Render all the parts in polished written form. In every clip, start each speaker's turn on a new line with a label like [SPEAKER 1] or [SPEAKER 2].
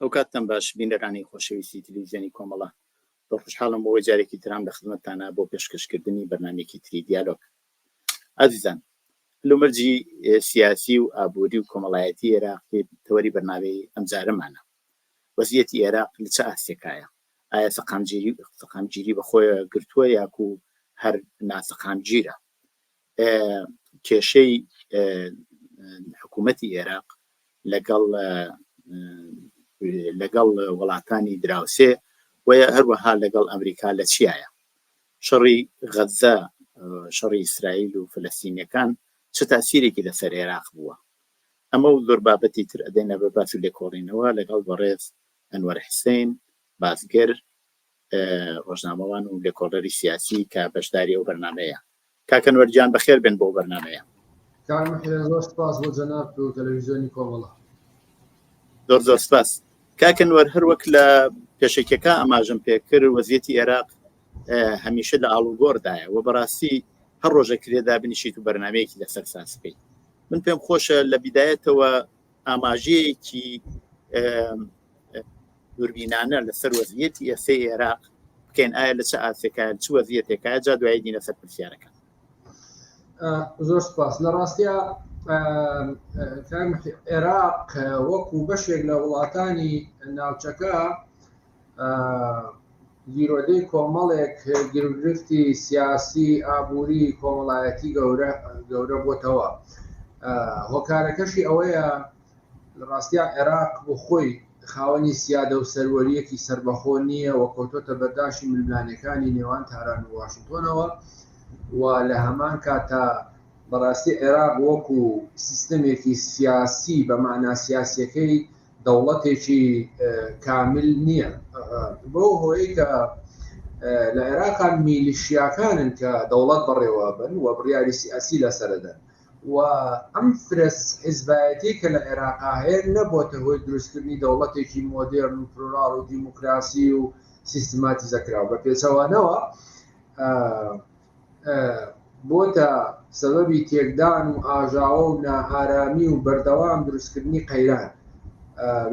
[SPEAKER 1] ئەو کاتتان باش بینەرانی خۆشەویستی تەلەڤیزیۆنی کۆمەڵە، دڵخۆشحاڵم بۆ جارێکی ترام لە خزمەتتانە بۆ پێشکەشکردنی بەرنامێکی تری دیالۆگ. ئازیزان، لۆمەرجی سیاسی و ئابووری و کۆمەڵایەتی عێراق تەوەری بەرنامەی ئەمجارەمانە. وەزعیەتی عێراق لە چه ئاستێکایە؟ ئایا سەقامگیری بەخۆیە گرتووە یاکو هەر ناسەقامگیرە؟ کێشەی حکوومەتی عێراق لەگەڵ وڵاتانی دراوسێ و هەروەها لەگەڵ ئەمریکا لە چیایە؟ شەڕی غەزە، شەڕی ئیسرائیل و فەلەستینیەکان چه تاسیرێکی لەسەر عێراق بووە؟ ئەمە و زۆر بابەتی تر ئەدەینە بە باس و لێکۆڵینەوە لەگەڵ بەڕێز ئەنوەر حسین بازگەر، ڕۆژنامەوان و لێکۆڵەری سیاسی کە بەشداری ئەو بەرنامەیە. کاک ئەنوەر گیان بەخێر بێن بۆ بەرنامەیە.
[SPEAKER 2] زۆر سپاس بۆ جەناب و تەلەڤیزیۆنی کۆمەڵە.
[SPEAKER 1] زۆر سپاس. کاک ئەنوەر، هەروەک لە پێشێکەکە ئەماژەم پێکرد، وەزعیەتی عێراق هەمیشە لە ئاڵوگۆڕدایە و بەڕاستی هەر ڕۆژێک لێدا بنیشیت و بەرنامەیەکی لەسەر ساسکەی. من پێم خۆشە لە بیدایەتەوە ئاماژەیەکی دووربینانە لەسەر وەزعیەتی ئێستای عێراق بکەین. ئایا لە چه ئاسێکایە، چ وەزعیەتێکایە، جا دوایی دینە سەر پرسیارەکە.
[SPEAKER 2] زۆر سپاس. لە ڕاستیە عێراق وەکو بەشێک لە وڵاتانی ناوچەکە گیرۆدەی کۆمەڵێک گرفتی سیاسی، ئابووری، کۆمەڵایەتی گەورە بۆتەوە. هۆکارەکەشی ئەوەیە لە ڕاستیە عێراق بۆ خۆی خاوەنی سیادە و سەروەریەکی سربەخۆ نییە و کۆتۆتە بەرداشتی ململانەکانی نێوان تاران و واشنگتۆنەوە و لە هەمان کاتە بەڕاستی عێراق وەکو سیستەمێکی سیاسی بە معنای سیاسیەکەی دەوڵەتێکی کامل نییە. بۆ هۆی کە لە عێراقا میلیشیاکانن کە دەوڵەت بەڕێوە بن و بڕیاری سیاسی لەسەردەن و ئەم فرس حیزبایەتی کە لە عێراقا هەیە نەبووە هۆی دروستکردنی دەوڵەتێکی مۆدێرن و پلۆرال و دیموکراسی و سیستماتیزەکراوە. بە پێچەوانەوە بۆتە سەبەبی تێکدان و ئاژاوە و نائارامی و بەردەوام دروستکردنی قەیران.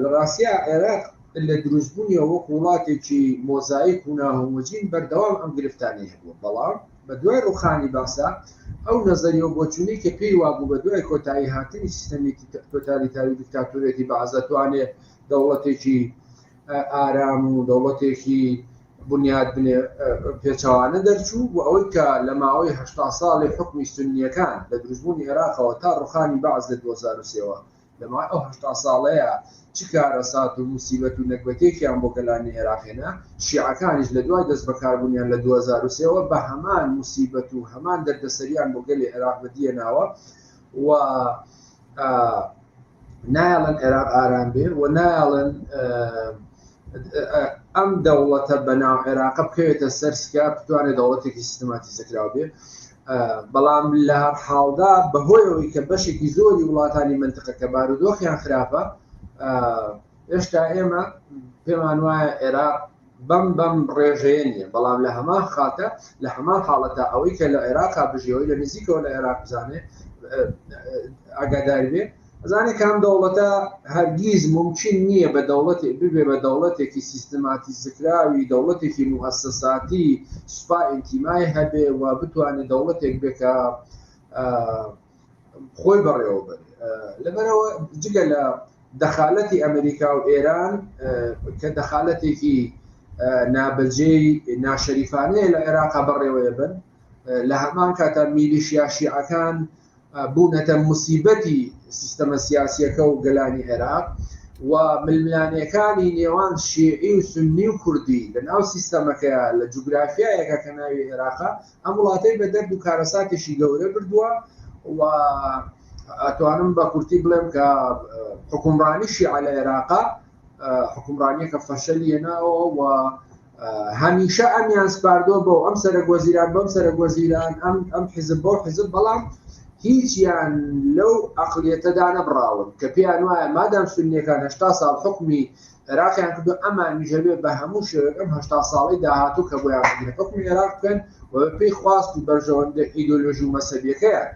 [SPEAKER 2] لە ڕاستیە عێراق لە دروستبوونیەوە وەک وڵاتێکی مۆزاییک و ناهۆمۆجین بەردەوام ئەم گرفتانەی هەبووە، بەڵام بە دوای ڕوخانی باسا ئەو نەزەریە و بۆچوونی کە پێی وابوو بە دوای کۆتایی هاتنی سیستەمێکی تۆتالیتاری دیکتاتۆرێتی بەعەزەتوانێ دەوڵەتێکی ئارام و دەوڵەتێکی بنیاد بنێ پێچەوانە دەرچوو و ئەوەی کە لە ماوەی 80 ساڵی حکمی سونیەکان لە دروستبوونی عێراقەوە تا ڕوخانی بەعز لە 2003ەوە لەمای ئەو 80 ساڵەیە چ کارەسات و موسیبەت و نەکبەتێکیان بۆ گەلانی عێراقێنە، شیعەکانیش لە دوای دەست بەکاربوونیان لە 2003ەوە بە هەمان موسیبەت و هەمان دەردەسەریان بۆ گەلی عێراق بەدیێناوە و نایڵن عێراق ئارام بێ و نایڵن ئەم دەوڵەتە بەناو عێراقە بکەوێتە سەر سکا بتوانێت دەوڵەتێکی سیستماتیزەکراو بێ. بەڵام لە هەر حاڵدا بەهۆیەوەی کە بەشێکی زۆری وڵاتانی منتقەکە بارودۆخیان خراپە، هێشتا ئێمە پێمان وایە عێراق بەم ڕێژەیە نیە. بەڵام لە هەمان خاتە لە هەمان حاڵەتە ئەوەی کە لە عێراقا بژێەوەی لە نزیکەوە لە عێراق بزانێ ئاگاداری بێ، ئەزانێ کام دەوڵەتە هەرگیز ممکن نییە بە دەوڵەتێ ببێ بە دەوڵەتێکی سیستماتیزەکراوی، دەوڵەتێکی موەسساتی سوپا ئینتیمای هەبێ و بتوانێت دەوڵەتێک بێ کە خۆی بەڕێوە بێت. لەبەرەوە جگە لە دەخالەتی ئەمریکا و ئێران کە دەخالەتێکی نابەجێی ناشەریفانەیە لە عێراقا بەڕێوەیە بن، لە هەمان کاتە میلیشیا شیعەکان بوونەتە موسیبەتی سیستەمە سیاسیەکە و گەلانی عێراق و ململانیەکانی نێوان شیعی و سنی و کوردی لە ناو سیستەمەکە لە جوگرافیایەکە کە ناوی عێراقا ئەم وڵاتەی بە دەرد و کارەساتێکی گەورە بردووە و ئەتوانم بە کورتی بڵێم کە حکومڕانی شیعە لە عێراقا حکومڕانیەکە فەشەلیەناوە و هەمیشە ئەمیان سپاردۆ بۆ ئەم سەرۆکوەزیران بەم سەرۆکوەزیران ئەم حیزب بۆ حیزب، بەڵام هیچیان لەو عەقڵیەتەدا نەبڕاون کە پێیان وایە مادام سونیەکان 80 ساڵ حکمی عێراقیان کردو ئەمان میژەبێ بە هەموو شێوەیەک ئەم 80 ساڵی داهاتوو کە بۆیان بگرێت حکمی عێراق بکەن و پێی خواست و بەرژەوەندە ئیدۆلۆژی و مەسەبیەکەیان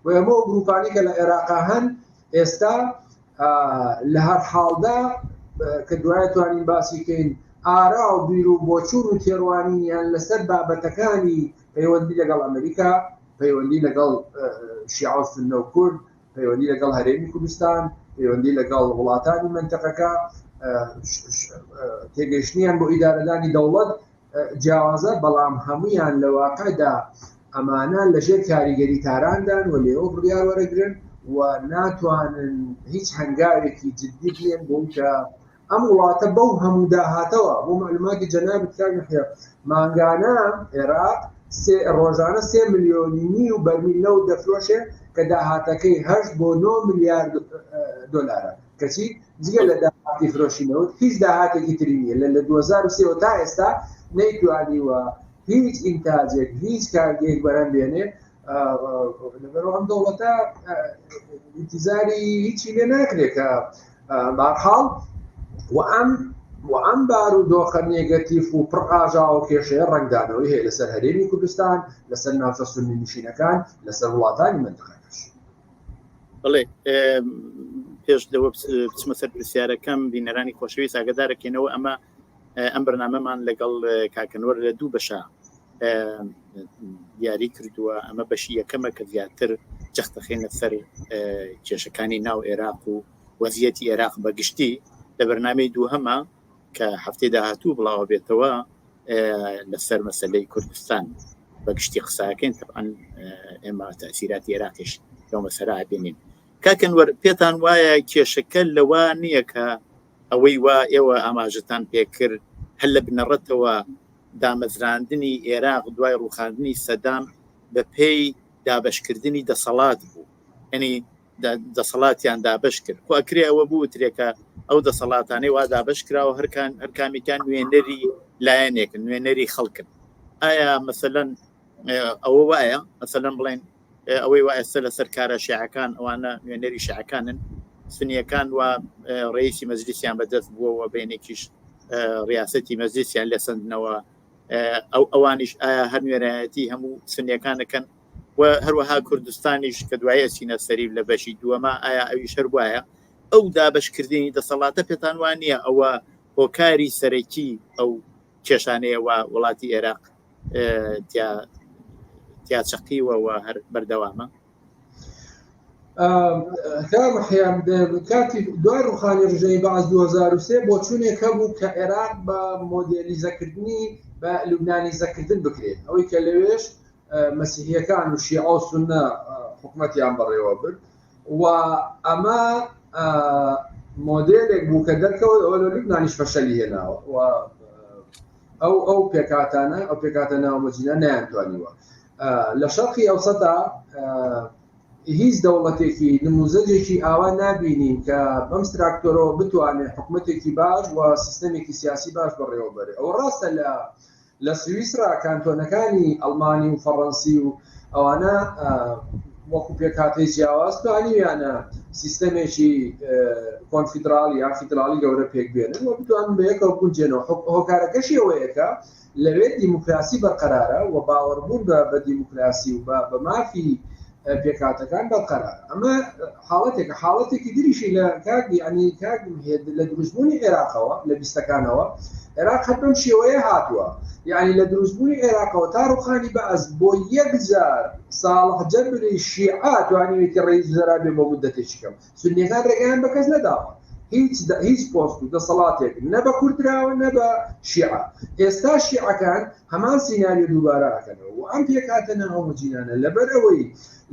[SPEAKER 2] و ئەمە گروپانی کە لە عێراقا هەن ئێستا لە هەر حاڵدا کە دوایە توانین باسی کەین ئارا و بیر و بۆچوون و تێڕوانینیان لەسەر بابەتەکانی پەیوەندی لەگەڵ ئەمریکا، پەیوەندی لەگەڵ شیعە و سوننە و کورد، پەیوەندی لەگەڵ هەرێمی کوردستان، پەیوەندی لەگەڵ وڵاتانی منتەقەکە، تێگەیشتنیان بۆ ئیدارەدانی دەوڵەت جیاوازە، بەڵام هەمویان لە واقعدا ئەمانە لەژێر کاریگەری تاراندان و لێەوە بڕیار وەرەگرن و ناتوانن هیچ هەنگاوێکی جدی بێن بۆ کە ئەم وڵاتە بەو هەموو داهاتەوە. بۆ معلوماتی جەنابەت کاک محیا مانگانە عێراق ڕۆژانە 3 ملیۆنی و بەرمیل لەو دەفرۆشێ کە داهاتەکەی 8 بۆ 9 میلیارد دۆلارە، کەچی جگە لە داهاتی فرۆشینەوە هیچ داهاتێکی تری نیە لە 2023 تا ئێستا نەیتوانیوە هیچ ئینتاجێک هیچ کارگەیەک بەرەم بێنێ. لەبەرەوە ئەم دەوڵەتە ئینتیزاری هیچی لێ ناکرێت کە بەرحاڵ و ئەم بارودۆخە نێگەتیڤ و پڕ ئاژاوە کێشەیە ڕنگدانەوەی هەیە لەسەر هەرێمی کوردستان، لەسەر ناوچە سوننی نشینەکان، لەسەر وڵاتانی منتەقەکەش.
[SPEAKER 1] بڵێ پێش لەوە بچمە سەر پرسیارەکەم بینەرانی خۆشەویست ئاگادارەکەینەوە ئەم بەرنامەمان لەگەڵ کاکەنوەر لە دوو بەشە دیاری کردووە. ئەمە بەشی یەکەمە کە زیاتر جەختەخێنە سەر کێشەکانی ناو عێراق و وەزیەتی عێراق بەگشتی. لە بەرنامەی دووهەمە کە هەفتەی داهاتوو بڵاوە بێتەوە لەسەر مەسەلەی کوردستان بەگشتی قساکەین. طبعاً ئێمە تەسیراتی عێراقیش لەو مەسەرە بینین. کاکەنوەر پێتان وایە کێشەکە لەوە نییە کە ئەوەی وا ئێوە ئاماژتان پێکرد هەر لە بنەڕەتەوە دامەزراندنی عێراق دوای ڕووخاندنی سەدام بە پێی دابەشکردنی دەسەڵات بوو، یعنی دەسەڵاتیان دابش کرد. خواکرێ ئەوە بوو ترێکە ئەو دەسەڵاتانەی وا دابش کراوە هەرکامیکان نوێنەری لایەنێکن، نوێنەری خەڵکن. ئایا مەسەلەن ئەوە وایە مەسەلەن بڵێن ئەوەی وایە لەسەر کارە شیعەکان ئەوانە نوێنەری شیعەکانن، سنیەکان و ڕئیسی مەجلیسیان بەدەست بووەوە بینێکیش ڕیاسەتی مەجلیسیان لەسەندنەوە، ئەوانیش ئایا هەر نوێنایەتی هەموو سنیەکانەکەن و هەروەها کوردستانیش کە دوایە چینە سەریب لە بەشی دووەمە ئایا ئەویش هەر وایە ئەو دابشکردنی دەسەڵاتە پێتان وانە ئەوە هۆکاری سەرەکی ئەو کێشانەیە و وڵاتی عێراق تیاچەقیوە و هەر بەردەوامە؟
[SPEAKER 2] کامحیان کاتی دوای ڕووخانی ڕژەی باز 2023 بۆ چوونێک هەبوو کە عێراق بە مۆدێلیزەکردنی بە لوبنانیزەکردن بکرێت، ئەوەی کە لەوێش مەسیحیەکان و شیعە و سوننە حکومەتیان بەڕێوە برد و ئەمە مۆدێلێک بوو کە دەرکەوت ئەوە لە لوبنانیش فەشەلی هێناوە و ئەو پێکاتە ناومەجینە نەیانتوانیوە. لە شەرقی ئەوسەدا هیچ دەوڵەتێکی نموزەجێکی ئاوا نابینین کە بەم ستراکتۆرەوە بتوانێت حکومەتێکی باش و سیستەمێکی سیاسی باش بەڕێوە بەرێ. ئەوە ڕاستە لە سویسرا کانتۆنەکانی ئەڵمانی و فەڕەنسی و ئەوانە وەکو پێکهاتەی جیاواز توانیویانە سیستەمێکی کۆنفیدرالی یان فیدرالی گەورە پێک بێنن و بتوانن بە یەکەوە بونجێنەوە. هۆکارەکەشی ئەوەیەکە لەوێ دیموکراسی بەرقەرارە و باوەڕبوون بە دیموکراسی و بە مافی پێکاتەکان بەرقەرار. ئەمە حاڵەتێکی دریشی لە لە دروستبوونی عێراقەوە لە بیستەکانەوە عێراق هەتەم شێوەیە هاتووە، یعنی لە دروستبوونی عێراقەوە تا ڕووخانی بەعز بۆ 1000 ساڵ جەبری شیعە توانیوێتی ڕئیس وزەرا بێ بۆ مودەتێکی کەم. سوننیەکان ڕێگەیان بە کەس نەداوە، هیچ پۆست و دەسەڵاتێک نە بە کوردراوە نە بە شیعە. ئێستا شیعەکان هەمان سیناریۆ دووبارە ئەکەنەوە و ئەم پێکاتە ناومەجینانە لەبەر ئەوەی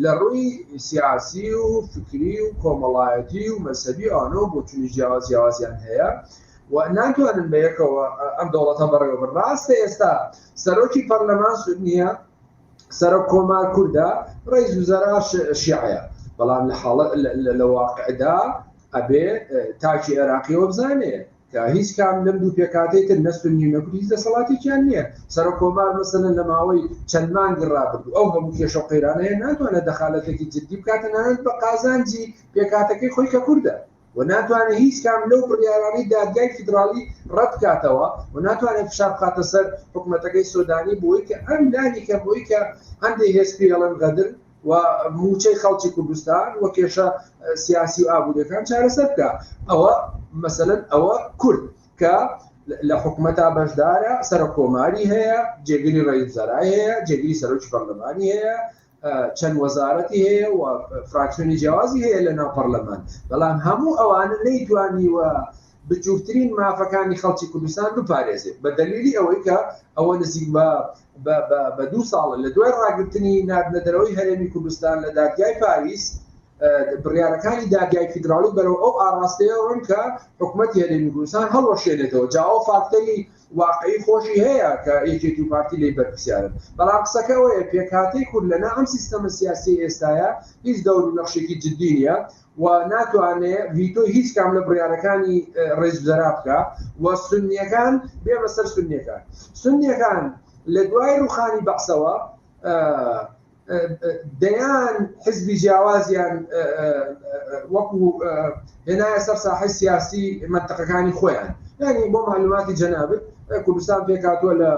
[SPEAKER 2] لە ڕووی سیاسی و فکری و کۆمەڵایەتی و مەسەبی ئەوانەوە بۆ چونی جیاوازیان هەیە و ناتوانن بە یەکەوە ئەم دەوڵەتە بەڕێوە بن. ڕاستە ئێستا سەرۆکی پەرلەمان سوننیە، سەرۆک کۆمار کووردە، ڕئیس وزەرا شیعەیە، بەڵام لە واقعدا ئەبێ تاکی عێراقیەوە بزانێ کە هیچ کام لەم دوو پێکاتەی تر نە سوننی و نەکورد هیچ دەسەڵاتێکیان نییە. سەرۆک کۆمار مەسەلەن لە ماوەی چەند مانگی ڕابردوو ئەو هەموو کێشە و قەیرانەیە ناتوانێت دەخالەتێکی جدی بکاتە نانەت بە قازانجی پێکاتەکەی خۆی کە کووردە و ناتوانێت هیچ کام لەو بڕیارانەی دادگای فیدرالی ڕەت بکاتەوە و ناتوانێت فشار بکاتە سەر حکوومەتەکەی سۆدانی بۆی کە ئەم لانی کە بۆی کە هەندێک هێزپی هەڵەن غەدر و موچەی خەڵکی کوردستان وە کێشە سیاسی و ئابوووریەکان چارەسەر بکە. ئەوە مەسەلەن ئەوە کورد کە لە حکومەتا بەشدارە، سەرۆک کۆماری هەیە، جێگیری ڕئیسوزەرای هەیە، جێگیری سەرۆکی پەرلەمانی هەیە، چەند وەزارەتی هەیە و فراکسیۆنی جیاوازی هەیە لە ناو پەرلەمان. بەڵام هەموو ئەوانە نەیتوانیوە بچووکترین مافەکانی خەڵکی کوردستان بپارێزێت بە دەلیلی ئەوەی کە ئەوە نزیک بە 2 ساڵ لە دوای ڕاگررتنی نادنەدەرەوەی هەرێمی کوردستان لە دادگای پاریس بڕیارەکانی دادگای فیدراڵی بەرەو ئەو ئاڕاستەیەوەن کە حکوومەتی هەرێمی کوردستان هەڵوەشێنێتەوە. جاوە فاکتەری واقعی خۆشی هەیە کە یەکێتی و پارتی لێ بەرپرسیارن. بەڵام قسەکەەوەیە پێکهاتەی کورد لەنا ئەم سیستەمە سیاسی ئێستاە هیچ دەور و نەخشێکی جددی نیە و ناتوانێت ڤیتۆی هیچ کام لە بڕیارەکانی ڕێزوزەرا بکە و سونیەکان بێمە سەر سونیەکان. سونیەکان لە دوای ڕوخانی بەعسەوە دەیان حزبی جیاوازیان وەکو هێنایە سەر ساحەی سیاسی منتەقەکانی خۆیان. یعنی بۆ معلوماتی جەنابەت کوردستان پێکاتوە لە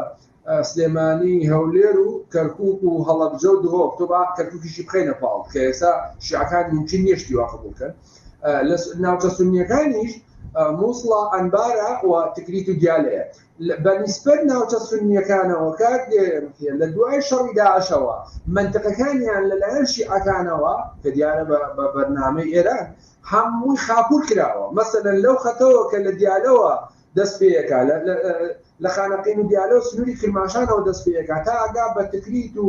[SPEAKER 2] سلێمانی، هەولێر و کەرکووک و هەڵەبجە و دهۆ ئۆکتۆبر کەرکووکیشی بخەینە پاڵ کە ئێستا شیعەکان ممکن نییە شتی وا قبول بکەن. لە ناوچە سونیەکانیش مووسڵە، ئەنبارە و تکریت و دیالەیە. بەنسبەت ناوچە سونیەکانەوە کات لە دوای شەڕی داعشەوە منتەقەکانیان لەلایەن شیعەکانەوە کە دیارە بە بەرنامەی ئێران هەمووی خاپور کراوە. مەسەلەن لەو خەتەوە کە لە دیالەوە دەست پێیەکە لە خانەقین و دیالە و سنووری کرماشانەوە دەست پێیەکە تا ئاگا بە تکریت و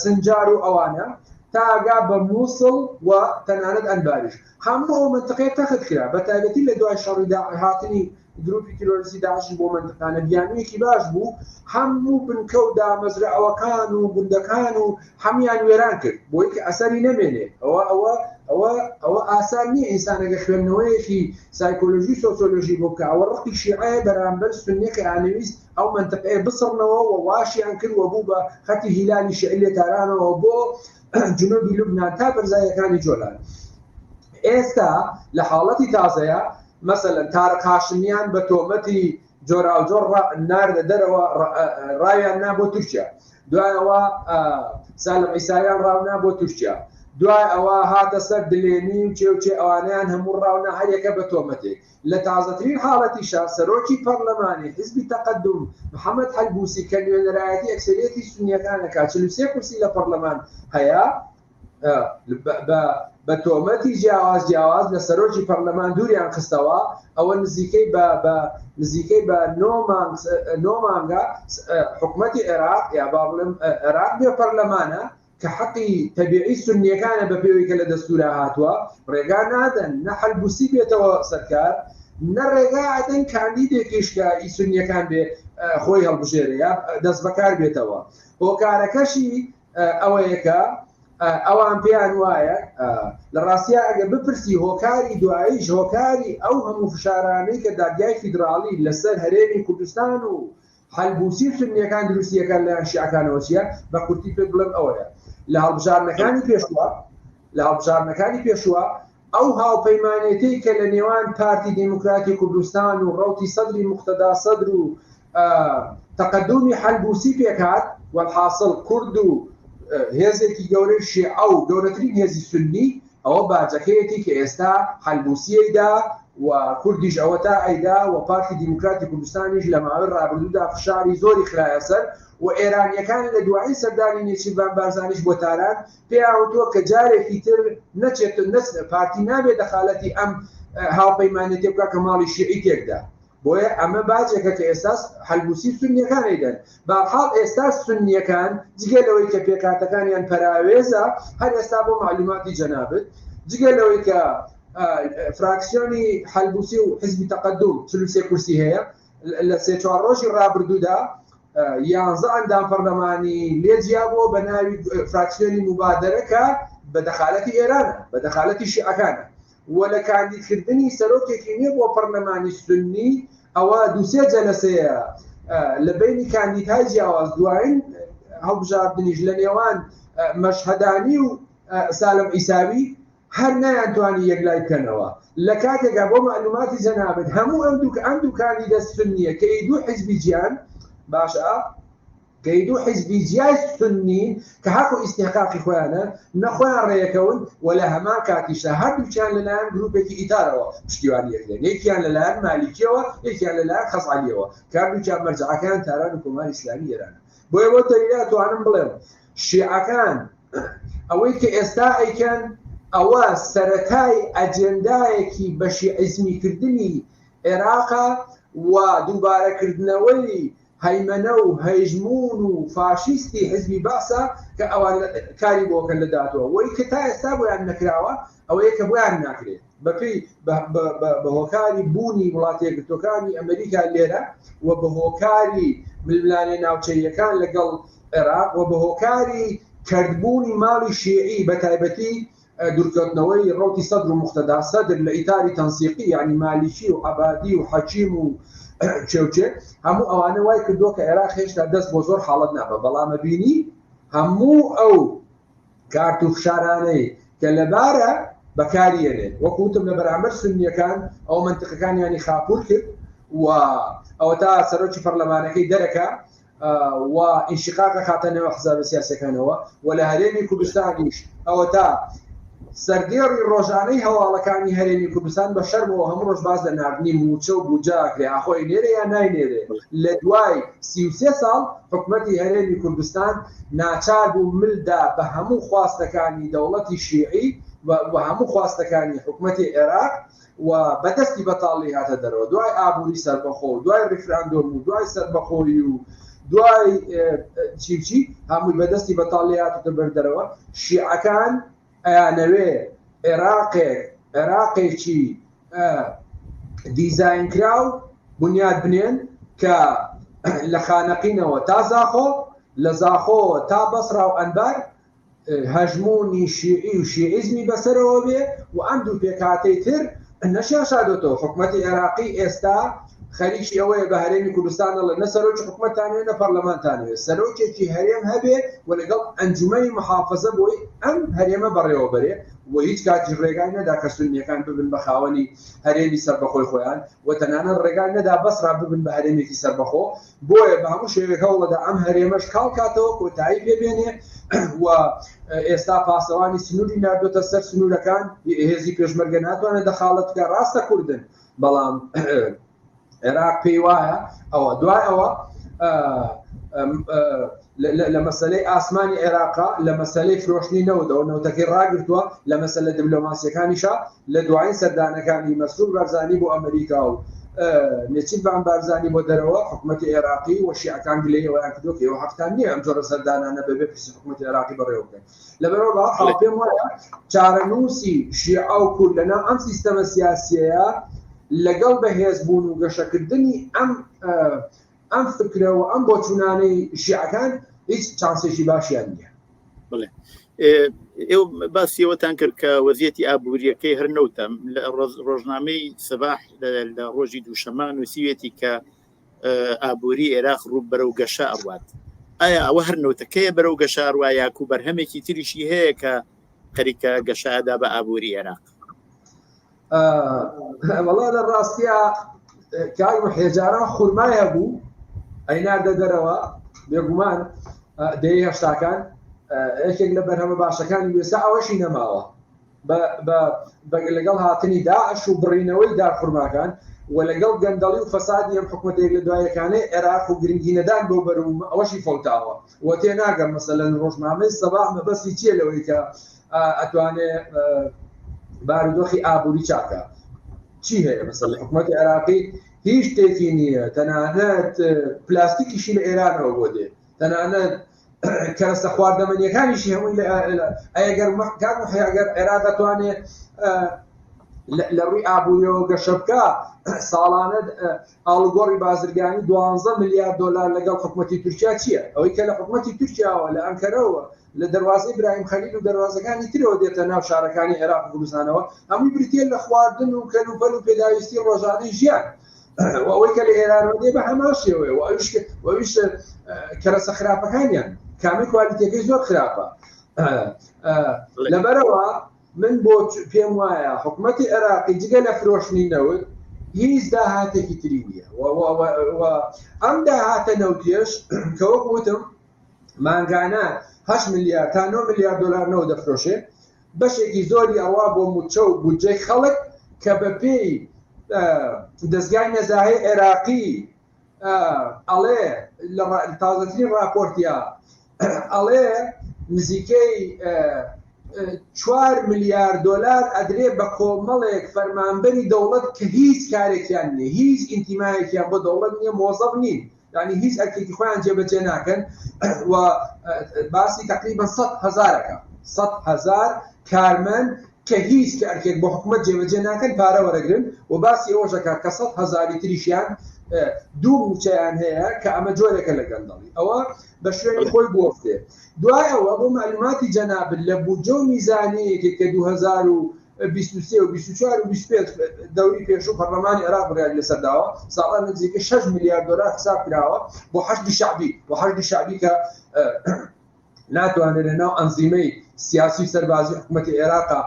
[SPEAKER 2] سنجار و ئەوانە تا ئاگا بە مووسڵ و تەنانەت ئەنباریش هەموو ئەو منتەقەیە تەخت کرا بە تایبەتی لە دوای شەڕی هاتنی گروپی تیرۆریستی داعشی بۆ منتەقانە بیانوویەکی باش بوو. هەموو بنکە و دامەزرعەوەکان و گوندەکان و هەمیان وێران کرد بۆی کە ئەسەری نەمێنێ. ئەوە ئاسان نییە ئینسانەگە خوێندنەوەیەکی سایکۆلۆژی سۆسیۆلۆژی بۆ بکە. ئەوە ڕقی شیعەیە بەرامبەر سونیەکە ئانەویست ئەو منتەقەیە بسڕنەوە و واشیان کردوە بوو بە خەتی هیلالی شیعی لێتارانەوە بۆ جنوبی لوبنان تا بەرزایەکانی جۆلان. ئێستا لە حاڵەتی تازەیە مەسەلەن تارق هاشمیان بە تۆمەتی جۆراوجۆر ناردە دەرەوە ڕاویان نا بۆ تورکیا، دوایەوە سالم عیسایان ڕاونا بۆ تورکیا، دوای ئەوە هاتە سەر دلێنی و چێوچێ ئەوانیان هەموو ڕاونا هەریەکە بە تۆمەتێک. لە تازەترین حاڵەتیشا سەرۆکی پەرلەمانی حیزبی تەقەدوم محەممەد حەلبوسی کە نوێنەرایەتی ئەکسەریەتی سونیەکانەکە 43 کورسی لە پەرلەمان هەیە بە تۆمەتی جیاواز لە سەرۆکی پەرلەمان دووریان خستەوە. ئەوە نزیکەی بە 9 مانگە حکوومەتی عێراق یا با بڵێم عێراق بێ پەرلەمانە کە حەقی تەبیعی سونیەکانە بە پێوەی کە لە دەستورە هاتووە ڕێگا نادەن نە حەلبوسی بێتەوە سەرکار نە ڕێگا ئەدەن کاندیدێکیش کە ئی سونیەکان بێ خۆی هەڵبژێرە یا دەست بەکار بێتەوە. هۆکارەکەشی ئەوەیەکە ئەوان پێیان وایە لە ڕاستیا ئەگە بپرسی هۆکاری دواییش هۆکاری ئەو هەموو فشارانەی کە دادگای فیدراڵی لەسەر هەرێمی کوردستان و حەلبوسی سونیەکان دروستیەکان لە شیعەکانەوە چیە بە کورتی پێ بڵێم ئەوەیە لە هەڵبژارنەکانی پێشوە ئەو هاوپەیمانێتی کە لە نێوان پارتی دموکراتی کوردستان و ڕەوتی سەدری موقتەدا سەدر و تەقەدومی حەلبوسی پێکات والحاصل کورد و هێزێکی گەورەی شیعە و گەورەترین هێزی سونی ئەوە باجەکەیەتی کە ئێستا حەلبوسیەیدا و کوردیش ئەوە تا ئەیدا و پارتی دیموکراتی کوردستانیش لە ماوەی ڕابردوودا فشاری زۆری خرایە سەر و ئێرانیەکان لە دوایی سەردانی نێچیروان بارزانیش بۆ تاران پێیاوتووە کە جارێکی تر نەچێت پارتی نابێت دەخالەتی ئەم هاوپەیمانێتی بکە کە ماڵی شیعی تێکدا. بۆیە ئەمە باجێکە کە ئێستاس حەلبوسی سونیەکان ئەیدەن. بەحاڵ ئێستا سونیەکان جگەلەوەی کە پێکاتەکانیان پەراوێزە هەر ئێستا بۆ معلوماتی جەنابەت جگەلەوەی کە فراکسیۆنی حەلبوسی و حیزبی تەقەدوم 43 کورسی هەیە لە 3-4 ڕۆژی ڕابردوودا 11 ئەندام پەرلەمانی لێجیابووە بە ناوی فراکسیۆنی مبادرەکە بە دەخالەتی ئێرانە بە دەخالەتی شیعەکانە و لە کاندیدکردنی سەرۆکێکی نییە بۆ پەرلەمانی سونی ئەوە 2-3 جەلسەیە لە بینی کاندیدهای جیاواز دوایین هەڵبژاردنیش لە نێوان مەشهەدانی و سالم عیساوی هەر نایانتوانی یەکلای بکەنەوە. لە کاتێکا بۆ معلوماتی جەنابەت هەموو ئەم دوو کاندیدە سونیە کە دوو حیزبی جیان باشە كيدو حزبي جاي سنين كهاكو استحقاقي خوانه نخوان ريكون ولا همان كاتيشا هادو كان لنا جروبي إدارة بشتيوان يكلين يكيان لنا مالكيوا يكيان لنا خاص عليوا كانوا كان مرجع كان ترى كمان إسلامي رانا بوي وتريات وعنم بلهم الشيعة كان أويك إستاء كان أو سرتاي أجندايكي بشيعزمي كردني عراقا ودوبارة كردنوي هيمنو هيجمون فاشيستي حزبي باسا كأوان كاريبو كالداتو ويكتا يستابو عن نكراوا أو يكبو عن ناكري بفي بهوكاري بوني ملاتي كتوكاني أمريكا الليرة وبهوكاري بالملاني ناوتشي كان لقل عراق وبهوكاري كردبوني مالي شيعي بتايبتي دوركتنوي روتي صدر مقتدى صدر لإطار تنسيقي يعني ماليشي وعبادي وحكيم وشوشي همو أوانا واي كدوك عراق هشتا دست بوزور حالتنا بلا مبيني همو أو كارتو فشاراني كاللبارة بكارياني وكنتم لبرامج سنية كان أو منطقة كان يعني خابور كب أو تا سروتش فرلمانكي دركا وانشقاق خاطرنا وحزاب السياسي كان هو ولا هريمي كردستانيش أو تا سرديري روجاني هوا لكاني هريمي كردستان بشرم وهم روج باز لنعرفني موتشو بوجاك لأخوي نيري يا ناي نيري لدواي 33 سال حكومتي هريمي كردستان ناچار بو ملدا بهمو خواستكاني دولتي الشيعي وهمو خواستكاني حكومتي العراق وبدستي بطالي هذا درو دواي ابوري سربخو دواي ريفراندوم دواي سربخويو دواي چی همو بدستی بطالیات تبردروا شیعه کان آنوی عراقی چی دیزاین کراو بنیاد بنین که لخانقین و تازاخو لزاخو تا بصره و انبار هجمونی شیعی و شیعیزمی بسروا به و اندو پیکاتی تر نشاشادوتو حکومت عراقی استا خەریکی ئەوەیە بە هەرێمی کوردستان دەڵێ نە سەرۆکی حکومەتتانوێ نە پەرلەمانتانوێ سەرۆکێکی هەرێم هەبێ و لەگەڵ ئەنجومەنی محافەزە بۆی ئەم هەرێمە بەڕێوە بەرێ و هیچ کاتی ڕێگای نەدا کە سونیەکان ببن بە خاوەنی هەرێمی سەربەخۆی خۆیان و تەنانەت ڕێگای نەدا بەسرا ببن بە هەرێمێکی سەربەخۆ بۆیە بە هەموو شێوێک هەوڵەدا ئەم هەرێمەش کاڵ کاتەوە کۆتایی پێبێنێ و ئێستا پاسەوانی سنووری نردۆتە سەر سنوورەکان هێزی پێشمەرگە ناتوانێت دەخاڵەت بکە ڕاستە کوردن بەڵام عراق پێی وایە ئەوە دوای ئەوە لە مەسەلەی ئاسمانی عێراقا لە مەسەلەی فرۆشتنی نەوتەوە نەوتەکەی ڕاگرتووە لە مەسەلە دیبلۆماسیەکانیشا لە دوایین سەردانەکانی مەسعود بارزانی بۆ ئەمریکا و نێچیت بان بارزانی بۆ دەرەوە حکومەتی عێراقی و شیعەکان گلەیەوەیان کردووە کە ئێوە حەقتان نییە ئەم جۆرە سەردانانە بەبێ پرسی حکومەتی عێراقی بەڕێوە بکەن لەبەرەوە پێم وایە چارەنووسی شیعە و کورد لەنا ئەم سیستەمە سیاسیەیە لەگەڵ بەهێزبوون و گەشەکردنی ئەم فکرە و ئەم بۆچوونانەی شیعەکان هیچ چانسێکی باشیان نییە.
[SPEAKER 1] بڵێ ئێوە باسیەوەتان کرد کە وەزیەتی ئابووریەکەی هەر نەوتەم لە ڕۆژنامەی سەباح لە ڕۆژی دووشەمە نووسیوێتی کە ئابووری عێراق ڕوو بەرەو گەشە ئەڕوات. ئایا ئەوە هەر نەوتەکەیە بەرەو گەشە ئەڕوا یاکو بەرهەمێکی تریشی هەیە کە خەریکە گەشەدا بە ئابووری عێراق؟
[SPEAKER 2] والله لە ڕاستیە کاک حێجارە خورمایە بوو ئەیناردە دەرەوە بێگومان دەی هەشتاکان یەکێک لە بەرهەمە باشەکانی وێستا ئەوەشی نەماوە لەگەڵ هاتنی داعش و بڕینەوەی دارخورماکان و لەگەڵ گەندەڵی و فەسادی ئەم حکومەتێک لە دوایەکانەی عێراق و گرنگی نەدان بۆ بەروم ئەوەشی فەوتاوە و تێ ناگەم مەسەلەن ڕۆژنامەی سەباح مەبەستی چییە لەوەی کە ئەتوانێت بارودۆخی ئابووری چاکە چی هەیە مەسەڵ حکومەتی عێراقی هیچ شتێکی نییە تەنانەت پلاستیکیشی لە ئێرانەوە بۆ دێ تەنانەت کەرەستە خواردەمەنیەکانیشی هەمووی ئەگەر عێراق دەتوانێت لە ڕووی ئابووریەوە گەشە بکە ساڵانە ئاڵوگۆڕی بازرگانی 12 میلیارد دلار لەگەڵ حکومەتی تورکیا چییە؟ ئەوەی کە لە حکومەتی تورکیاوە لە ئەنکەرەوە لە دەواازەی برایم خەلیل و دەواازەکانی ترەوە دێتە ناو شارەکانی عێراق و کوردستانەوە هەمووی بریتێ لە خواردن و کەلوپەل و پێداویستی ڕۆژانەی ژیان ئەوەی کە لە ئێرانەوە دێ بە هەمان شێوەیە و ئەویش کەرەسە خراپەکانیان کامی کوالیتیەکەی زۆر خراپە لەبەرەوە من بۆ پێم وایە حکومەتی عێراقی جگە لە فرۆشتنی نەوت هیچ داهاتێکی تری نییە ئەم داهاتە نەوتێش کە وەکو وتم مانگانە 8 ملیار تا 9 ملیار دلار نەوە دەفرۆشێ بەشێکی زۆری ئەوە بۆ موچە و بودجەی خەڵک کە بە پێی دەستگای نەزاهەی عێراقی ئەڵێ لە تازەترین راپۆرتیا ئەڵێ نزیکەی 4 ملیار دلار ئەدرێ بە کۆمەڵێک فەرمانبەری دەوڵەت کە هیچ کارێکیان نییە هیچ ئینتیمایەکیان بۆ دەوڵەت نییە مۆزەف نین یعنی هیچ ئەرکێکی خۆیان جێبەجێ ناکەن و باسی تقریبا 100,000 کارمەند کە هیچ کارێک بۆ حکومەت جێبەجێ ناکەن پارە وەرەگرن و باسی ئەوەشەکە کە 100,000 تریشیان دوو موچەیان هەیە کە ئەمە جۆرێکە لە گەندەڵی ئەوە بە شوێنی خۆی بۆفتێ دوای ئەوە بۆ معلوماتی جەنابن لە بودجە و میزانەیەکێک کە 2023 و 24 و 25 دەوری پێشوو پەرلەمانی عێراق بڕیاری لەسەرداوە ساڵان نزیکەی 6 ملیار دلار حساب کراوە بۆ حەشدی شعبی کە ناتوانێت لەناو ئەنزیمەی سیاسی سەربازی حکوومەتی عێراقا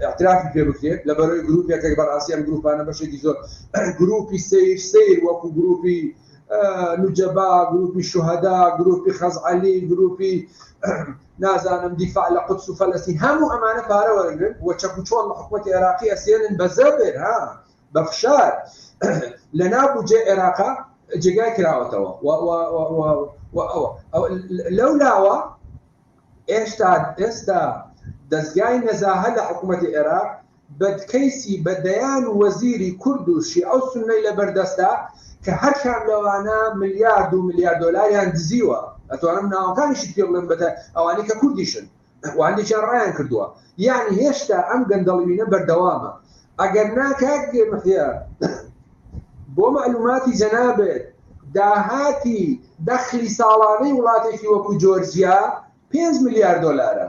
[SPEAKER 2] اعترافی پێ بکرێت لەبەرەوەی گروپێکە بەڕاستی ئەم گروپانە بەشێکی زۆر گروپی سیر وەکو گروپی نوجەبا گروپی شوهەدا گروپی خەزعەلی گروپی نازانم دیفاع لە قودس و فەلەستین هەموو ئەمانە پارە وەرەگرن و چەک و چۆڵ لە حکوومەتی عێراقی ئەسێنن بە زەبر بە فشار لەناو بودجەی عێراقا جێگای کراوەتەوە لەولاوە ئێستا دەستگای نەزاهە لە حکوومەتی عێراق بەدکەیسی بەدەیان وەزیری کورد و شیعە و سوننەی لەبەردەستە کە هەرکام لەوانە ملیار 2 ملیار دۆلاریان دزیوە ئەتوانم ناوەکانیشی پێ بڵێم بەتە ئەوانەی کە کوردیشن وهەندێکیان ڕایان کردووە یعنی هێشتا ئەم گەندەڵوینە بەردەوامە ئەگەر ناکات گێمەخیا بۆ معلوماتی جەنابێت داهاتی دەخلی ساڵانەی وڵاتێکی وەکو جۆرجیا 5 ملیار دلارە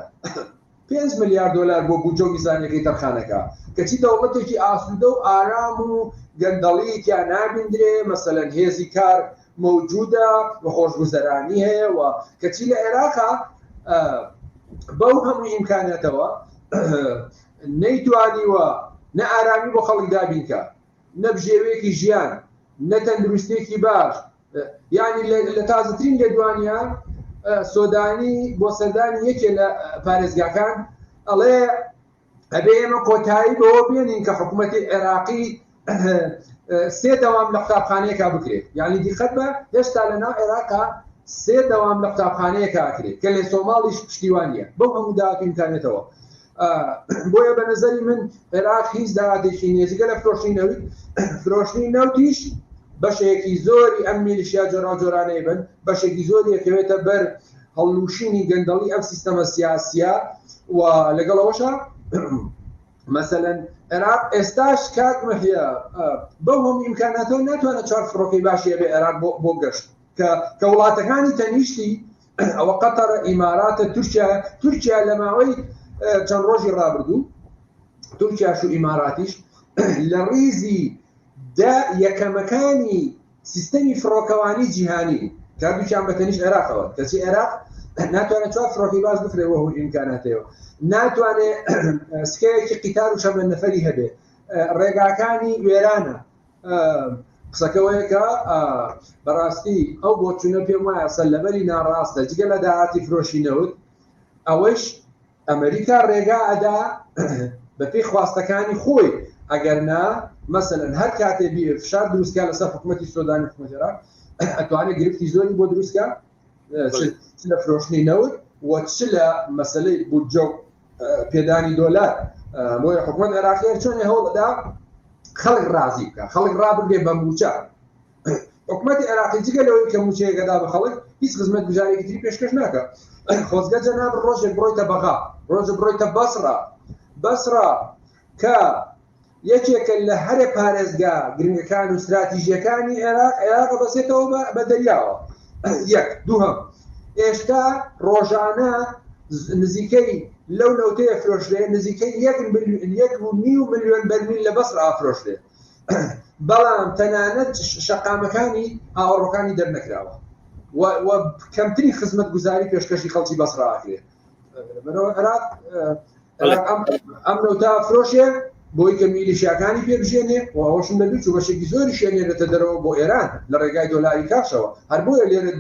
[SPEAKER 2] 5 ملیار دلار بۆ بودجە و میزانیەکەی تەرخانەکە کەچی دەوڵەتێکی ئاسوودە و ئارام و گەندەڵیەکیان نابیندرێ مەسەلەن هێزی کار موجودە و خۆشگوزەرانی هەیە و کەچی لە عێراقا بەو هەموو ئیمکانێتەوە نەیتوانیوە نە ئارامی بۆ خەڵک دابینکە نە بژێوەیەکی ژیان نە تەندروستێکی باش یعنی لە تازەترین لێدوانیا سۆدانی بۆ سەردانی یەکێ لە پارێزگاکان ئەڵێ ئەبێ ئێمە کۆتایی بەوە بێنین کە حکوومەتی عێراقی 3 دەوام لە قوتابخانەیەکا بکرێت یعنی دیقەت بە هێشتا لەناو عێراقا 3 دەوام لە قوتابخانەیەکا ئەکرێت کە لە سۆماڵیش پشتیوانیە بەو هەموو داهات ئیمکانێتەوە بۆیە بە نەزەری من عێراق هیچ داهاتێکی نییە جگە لە فرۆشتنی نەوتیش بەشێکی زۆری ئەم میلیشیا جۆرانەی بن بەشێکی زۆری یەکەوێتە بەر هەڵنووشینی گەندەڵی ئەم سیستەمە سیاسیە و لەگەڵەوەشە مەسەلەن عێراق ئێستاش کات مەهەیە بەو هەموو ئیمکاناتەوە ناتوانێت چوار فڕۆکەی باشی هەبێ عێراق بۆ گەشت کە وڵاتەکانی تەنیشتی ئەوە قەتەرە ئیماراتە تورکیا لە ماوەی چەند ڕۆژی ڕابردوو تورکیاش و ئیماراتیش لە ڕیزی یەکەمەکانی سیستەمی فڕۆکەوانی جیهانی کاردووکیان بە تەنیشت عێراقەوە کەچی عێراق ناتوانێت چوار فڕۆکی باش بفرێەوە هەموو ئیمکاناتەوە ناتوانێت سکەیەکی قیتار و شەمە نەفەری هەبێ ڕێگاکانی وێرانە قسەکەوەیەکە بەڕاستی ئەو بۆ چوونە پێم وایە سەلەبەری ناڕاستە جگە لە داهاتی فرۆشینەوت ئەوەش ئەمریکا ڕێگا ئەدا بە پێی خواستەکانی خۆی ئەگەرنا مەسەلەن هەر کاتێ فشار دروستکە لەسەر حکوومەتی سۆدانی حکوومەتی عێراق ئەتوانێت گرفتی زۆری بۆ دروستکە چ لە فرۆشتنی نەوت و چ لە مەسەلەی بودجە و پێدانی دۆلار بۆیە حکوومەت عێراقی چۆنێ هەوڵەدا خەڵک ڕازی بکە خەڵک ڕابردێ بە موچە حکوومەتی عێراقی جگە لەوەی کە موچەیەکەدا بە خەڵک هیچ خزمەت گوزارێکی تری پێشکەش ناکە خۆزگە جەناب ڕۆژێک بڕۆیتە بەغا ڕۆژێک بڕۆیتە بەسرا کە یەکێکە لە هەرێ پارێزگا گرنگەکان و استراتیژیەکانی عێراق بەسێتەوە بە دەریاوە یەک دووهەم ئێستا ڕۆژانە نزیکەی لەو نەوتەیە فرۆشرێ نزیکەی 1.5 ملیۆن بەرمیل لە بەسرا ئافرۆشرێ بەڵام تەنانەت شەقامەکانی ئاوەڕۆکانی دەرنەکراوە و کەمترین خزمەت گوزاری پێشکەشی خەڵکی بەسرا ئاکرێت بەنەوە عێراق ئەم نەوتە فرۆشێ بۆی کە میلیشیاکانی پێبژێنێ و ئەوەشم دەبێت و بەشێکی زۆری شوێنێرێتە دەرەوە بۆ ئێران لە ڕێگای دۆلاری کاشەوە هەر بۆیە لێرە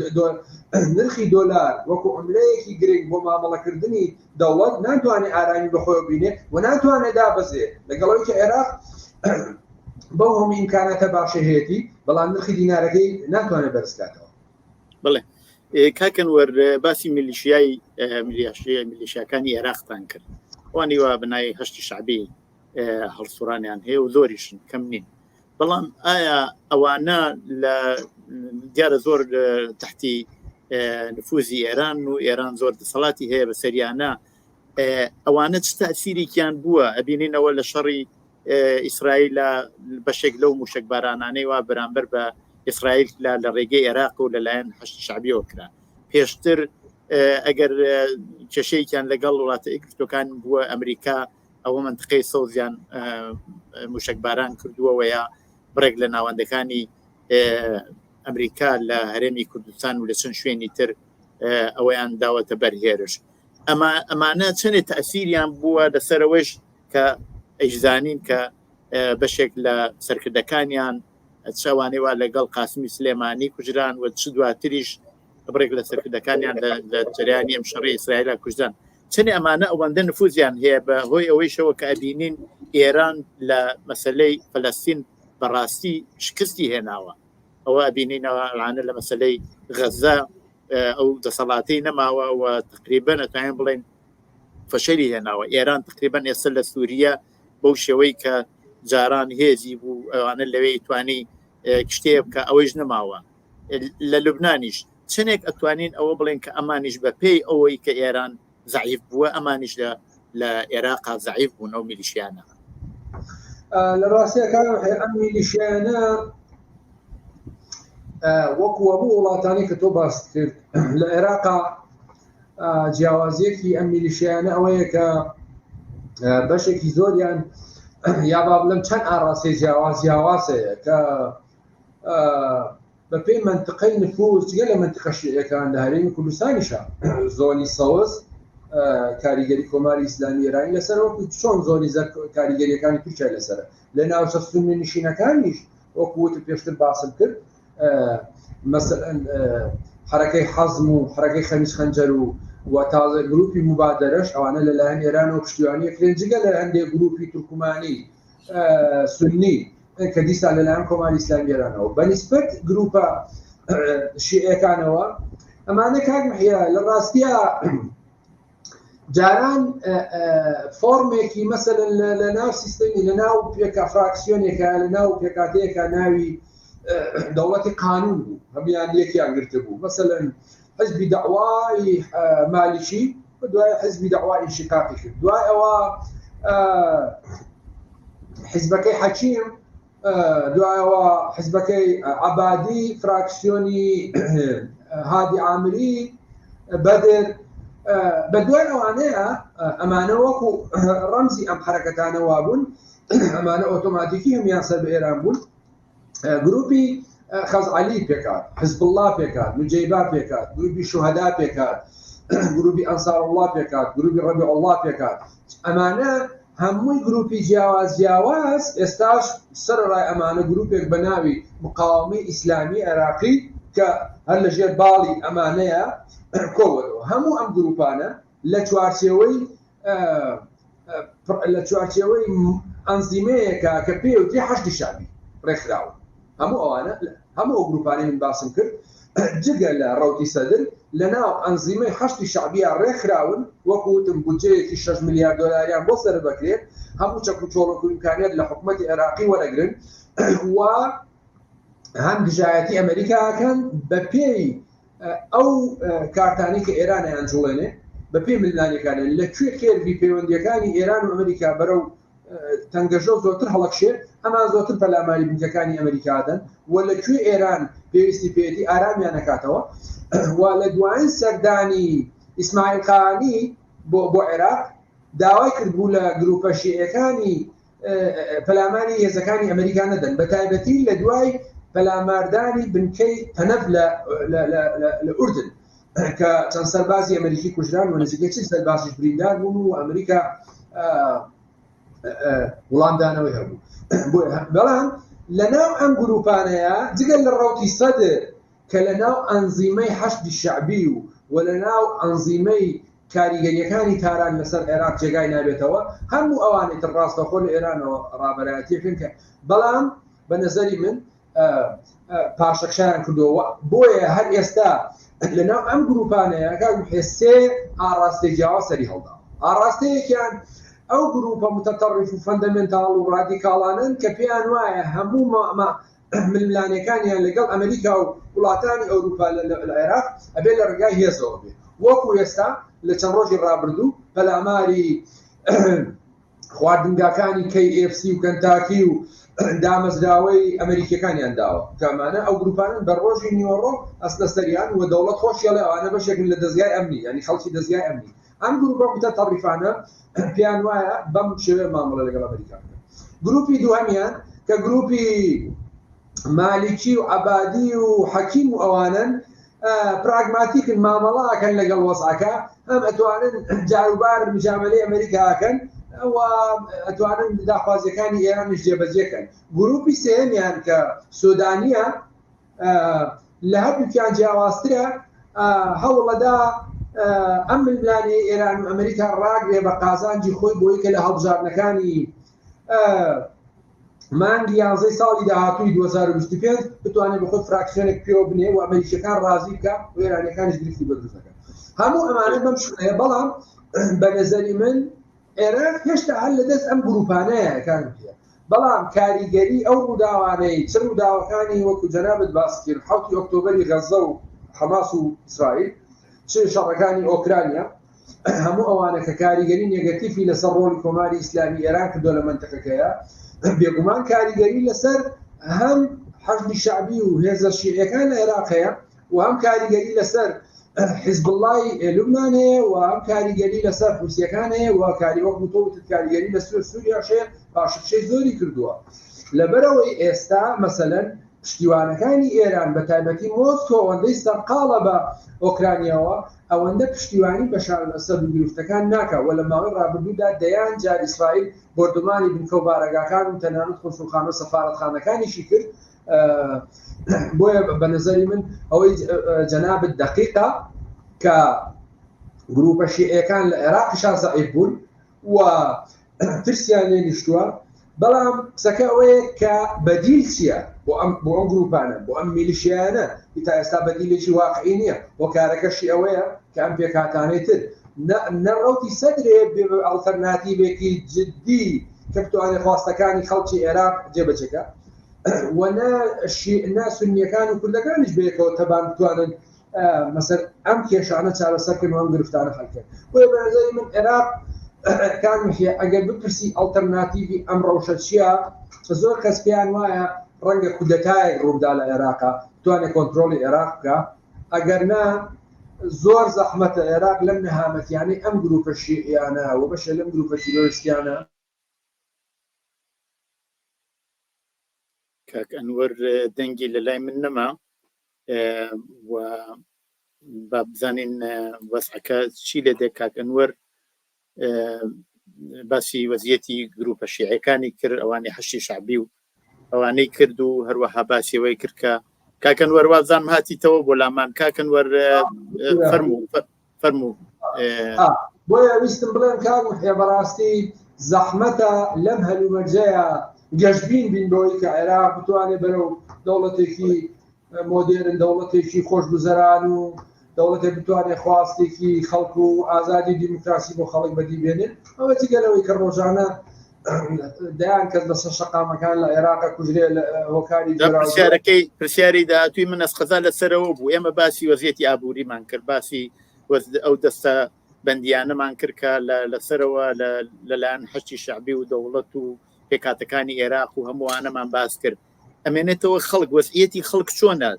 [SPEAKER 2] نرخی دۆلار وەکو عملەیەکی گرنگ بۆ مامەڵەکردنی دەوڵەت ناتوانێت ئارامی بەخۆی بینێ و ناتوانێت دابەزێ لەگەڵەوەی کە عێراق بەو هەموو ئیمکاناتە باشە هەیەی بەڵام نرخی دینارەکەی ناتوانێت بەرزکاتەوە.
[SPEAKER 1] بڵێ کاکەن وەر باسی میلیشیاکانی عێراقتان کرد وانی وا بنای هەشتی شعبی هەڵسوڕانیان هەیە و زۆریشن کەم نین بەڵام ئایا ئەوانە لە دیارە زۆر تحتی نفوزی ئێران و ئێران زۆر دەسەڵاتی هەیە بە سەریانە ئەوانە چ تەسیریکیان بووە ئەبینینەوە لە شەڕی ئیسرائیل بەشێک لەو موشک بارانانەی وا بەرامبەر بە ئیسرائیل لە ڕێگەی عێراق و لەلایەن هەشتی شعبیەوە کرا پێشتر ئەگەر کێشەیەکیان لەگەڵ وڵاتە یەکگرتوەکان بووە ئەمریکا ئەوە منطقەی سەوزیان موشک باران کردووە و یا بڕێک لە ناوەندەکانی ئەمریکا لە هەرێمی کوردستان و لە چەند شوێنی تر ئەوەیان داوەتە بەرهێرش ئەمانە چەندێک تەسیریان بووە لەسەرەوەش کە ئەیزانین کە بەشێک لە سەرکردەکانیان چاوانەی وا لەگەڵ قاسمی سلێمانی کوژران و چ دواتریش بڕێک لە سەرکردەکانیان لە جریانی ئەم شەڕی ئیسرائیل کوژدان چەندی ئەمانە ئەوەندە نفوزیان هەیە بە هۆی ئەوەیشەوە کە ئەبینین ئێران لە مەسەلەی فەلەستین بەڕاستی شکستی هێناوە ئەوە ئەبینینەوە ڕانە لە مەسەلەی غەزە ئەو دەسەڵاتی نەماوە و تقریبا ئەتوانین بڵێن فەشەری هێناوە ئێران تقریبا ئێستا لە سووریا بەو شێوەی کە جاران هێزی بوو ئەوانە لەوەی توانی شتێ بکە ئەوەش نەماوە لە لوبنانیش چنێک ئەتوانین ئەوە بڵێن کە ئەمانیش بە پێی ئەوەی کە ئێران ضعیف بووە ئەمانیش لە عێراقا ضعیف بوون ئەو میلیشیانە
[SPEAKER 2] لە ڕاستیەکان ئەم میلیشیانە وەکو هەموو وڵاتانی کە تۆ باس کرد لە عێراقا جیاوازیەکی ئەم میلیشیانە ئەوەیە کە بەشێکی زۆریان یا با بڵم چەند ئاڕاستی جیاوازەیە کە بە پێی منطقەی نفوذ جگە لە منطقە شیعەکان لە هەرێمی کوردستانیشە زۆنی سەوز کاریگەری کۆماری ئیسلامی ئێرانی لەسەر وەکو چۆن زۆری کاریگەریەکانی تورکیا لەسەرە لە ناوچە سونی نشینەکانیش وەکووت پێشتر باسم کرد مەسەلەن حرەکەی حەزم و حرەکەی خەمیس خەنجەر و تازە گروپی مبادرەش ئەوانە لەلایەن ئێران و پشتیوانی کرێنجگە لە هەندێک گروپی تورکمانی سنی کە دیسا لەلایەن کۆماری ئیسلامی ئێرانەوە بەنسبەت گروپە شیعەکانەوە ئەمانە کاک محیا لە ڕاستیە جاران فۆرمێکی مەسەلەن لە ناو سیستەمی لە ناو پێکە فراکسیۆنێکە لە ناو پێکاتەیەکە ناوی دەوڵەتی قانون بوو هەمیان یەکیان گرتە بوو مەسەلەن حزبی داوای مالیشی دوای حزبی داوای انشقاقی کرد دوای ئەوە حزبەکەی حەکیم دوایەوە حزبەکەی عەبادی فراکسیۆنی هادی عامری بەدر بە دوای ئەوانەیە ئەمانە وەکو ڕەمزی ئەم حرەکەتانەوە بوون ئەمانە ئۆتۆماتیکی هەمیان سەر بە ئێران بوون گروپی خەزعەلی پێکات حزب الله پێکات نوجەیبا پێکات گروپی شوهەدا پێکات گروپی ئەنسار الله پێکات گروپی ڕەبیع الله پێکات ئەمانە هەمووی گروپی جیاواز ئێستاش سەرڕای ئەمانە گروپێک بە ناوی مقاومەی ئیسلامی عێراقی کە هەر لەژێر باڵی ئەمانەیە کۆوەرەوە هەموو ئەم گروپانە لە چوارچێوەی ئەنزیمەیەکە کە پێوتری حەشتی شعبی ڕێکخراوە هەموو ئەوانە هەموو ئەو گروپانەی من باسم کرد جگە لە ڕەوتی سەدر لە ناو ئەنزیمەی حەشتی شعبیە ڕێکخراون وەکوتم بودجەیەکی 6 میلیارد دۆلاریان بۆ سەر بکرێت هەموو چەک و چۆڵک و ئیمکانیات لە حکوومەتی عێراقی وەرەگرن و هەم دژایەتی ئەمریکاکەن بە پێی ئەو کارتانی کە ئێران ئەنجوڵێنێ بە پێی ملانیەکانن لەکوێ کێربی پەیوەندیەکانی ئێران و ئەمریکا بەرەو تەنگەژۆ زۆرتر هەڵەکشێت ئەمان زۆرتر پەلاماری بنکەکانی ئەمریکادەن و لەکوێ ئێران پێویستی پێێتی ئارامیان نکاتەوە و لە دوایین سەردانی ئیسماعیل قانی بۆ عێراق داوای کردبوو لە گروپە شیعەکانی پەلاماری هێزەکانی ئەمریکا نەدەن بە تایبەتی لە دوای پەلاماردانی بنکەی تەنەف لە ئوردن کە چەند سەربازی ئەمریکی کوژران و نزیکەی چ سەربازیش بریندار بوون و ئەمریکا وڵامدانەوەی هەبوو بەڵام لەناو ئەم گروپانەیە جگەل لە ڕەوتی سەدر کە لەناو ئەنزیمەی حەشدی شەعبی و لەناو ئەنزیمەی کاریگەریەکانی تاران لەسەر عێراق جێگای نابێتەوە هەموو ئەوانەی تر ڕاستەخۆ لە ئێرانەوە ڕابەرایەتیەکەن کە بەڵام بە نەزەری من پاشەکشیان کردەوە بۆیە هەر ئێستا لەناو ئەم گروپانەیە سێ ئاڕاستەی جیاواز سەری هەڵدا ئاڕاستەیەکیان ئەو گروپە متەتەڕیف و فەندەمێنتاڵ و ڕادیکاڵانن کە پێیان وایە هەموو ململانەکانیان لەگەڵ ئەمریکا و وڵاتانی ئەوروپا لە عێراق ئەبێ لە ڕێگای هێزەوە بێت وەکو ئێستا لە چەند ڕۆژی ڕابردوو پەلاماری خواردنگاکانی KFC و کەنتاکی و دامەزراوەی ئەمریکیەکانیان داوە کەمانە ئەو گروپانن بە ڕۆژی نیوەڕۆ ئەستە سەریان و دەوڵەت خۆشیڵێ ئەوانە بەشێکن لە دەستگای ئەمنی ینی خەڵکی دەستگای ئەمنی ئەم گروپە متەتەڕیفانە پێیان وایە بەم شێوەیە مامەڵە لەگەڵ ئەمریکان گروپی دووهەمیان کە گروپی مالیکی و عەبادی و حەکیم و ئەوانن پراگماتیکن مامەڵاکەن لەگەڵ وەسعەکە هەم ئەتوانن جاروبار مجاملەی ئەمریکاکەن و ئەتوانن داخوازیەکانی ئێرانش جێبەجێکەن گروپی سێمیان کە سودانیە لە هەردووکیان جیاوازترە هەوڵەدا ئەم ململانی ئێران و ئەمریکا ڕاگرێ بە قازانجی خۆی بۆی کە لە هەڵبژاردنەکانی مانگی 11 ساڵی داهاتووی 2025 بتوانێت بەخۆی فراکسیۆنێک پێوە بنێ و ئەمریکیەکان ڕازی بکە و ئێرانیەکانیش گرفتی بەدروستەکە هەموو ئەمانە بەم شوەیە بەڵام بە نەزەری من عێراق هێشتا هەر لەدەست ئەم گروپانەیە کار پێ بەڵام کاریگەری ئەو ڕووداوانەی چ ڕووداوەکانی وەکو جەنابەت باس کرد 7 ئۆکتۆبەری غەزە و حەماس و ئیسرائیل چ شەڕەکانی ئۆکرانیا هەموو ئەوانە کە کاریگەری نێگەتیفی لەسەر ڕۆڵی کۆماری ئیسلامی ئێران کردو لە منتەقەکەیە بێگومان کاریگەری لەسەر هەم حەشدی شەعبی و هێزە شیعیەکان لە عێراقەیە و هەم کاریگەری لەسەر حزب اللهی لوبنان هەیە و هەم کاریگەری لەسەر حوسیەکان هەیە و کاریوەک تۆوتت کاریگەری لە سووریاشەیە پاشەکشەی زۆری کردووە لەبەرەوەی ئێستا مەسەلەن پشتیوانەکانی ئێران بە تایبەتی مۆسکۆ ئەوەندەی سەرقاڵە بە ئۆکرانیاوە ئەوەندە پشتیوانی بەشار لەسەر گرفتەکان ناکە و لە ماوەی ڕابردوودا دەیان جار ئیسرائیل بردومانی بنکە و بارەگاکان و تەنانەت کۆنسوڵخانە و سەفارەتخانەکانیشی کرد بۆیە بە نەزەری من ئەوەی جەنابەت دەقیقە کە گروپە شیعیەکان لە عێراقیشا زەعیف بوون و ترسیان لێ نیشتووە بەڵام قسەکە ئەوەیە کە بەدیل چییە بۆ ئەم گروپانە بۆ ئەم میلیشیانە تا ئێستا بەدیلێکی واقعی نییە بۆ کارەکەشی ئەوەیە کە ئەم پێکهاتانەی تر نەڕەوتی سەدرێ ئەڵتەرناتیڤێکی جدی کە بتوانێت خواستەکانی خەڵکی عێراق جێبەجێکە وەنا سونیەکان و کوردەکانیش بەیەکەوە تەبان بتوانن مەسەر ئەم کێشانە چارەسەرکردن و ئەم گرفتانە حەلکرد بۆیە بە نەزەری من عێراق کانمیحە ئەگەر بپرسی ئەڵتەرناتیڤی ئەم ڕەوشە چییە زۆر کەس پێیان وایە ڕەنگە کودەتایەک ڕوودا لە عێراقا بتوانێت کۆنتڕۆڵی عێراق بکە ئەگەر نا زۆر زەحمەتە عێراق لەم نەهامەتیانەی ئەم گروپە شیعیانە و بەشە لەم گروپە تیرۆریستیانە
[SPEAKER 1] کاک ئەنوەر دەنگی لە لای من نەما و با بزانین وەسعەکە چی لێ دێ کاک ئەنوەر باسی وەزیەتی گروپە شیعیەکانی کرد ئەوانەی حەشتی شەعبی و ئەوانەی کرد و هەروەها باسیەوەی کرد کە کاک ئەنوەر وازانم هاتیتەوە بۆ لامان کاک ئەنوەر فەرموو
[SPEAKER 2] بۆیە ویستم بڵێم کاک محیە بەڕاستی زەحمەتە لەم هەلومەرجەیە گەشتبین بین بۆی کە عێراق بتوانێت بەرەو دەوڵەتێکی مۆدێرن دەوڵەتێکی خۆشگوزەران و دەوڵەتێک بتوانێت خواستێکی خەڵک و ئازادی دیموکراسی بۆ خەڵک بەدیبێنێت ئەوە جگەلەوەی کە ڕۆژانە دەیان کەس بەسەر شەقامەکان لە عێراق کوژرێ لە هۆکاری
[SPEAKER 1] پرسیاری داهاتووی من ئەسقەزا لەسەرەوە بوو ئێمە باسی وەزیەتی ئابووریمان کرد باسی ئەو دەستە بەندیانەمان کرد کە لەسەرەوە لەلایەن حەشتی شەعبی و دەوڵەت و پێکاتەکانی عێراق و هەمووانەمان باس کرد ئەمێنێتەوە خەڵک وەزعیەتی خەڵک چۆنە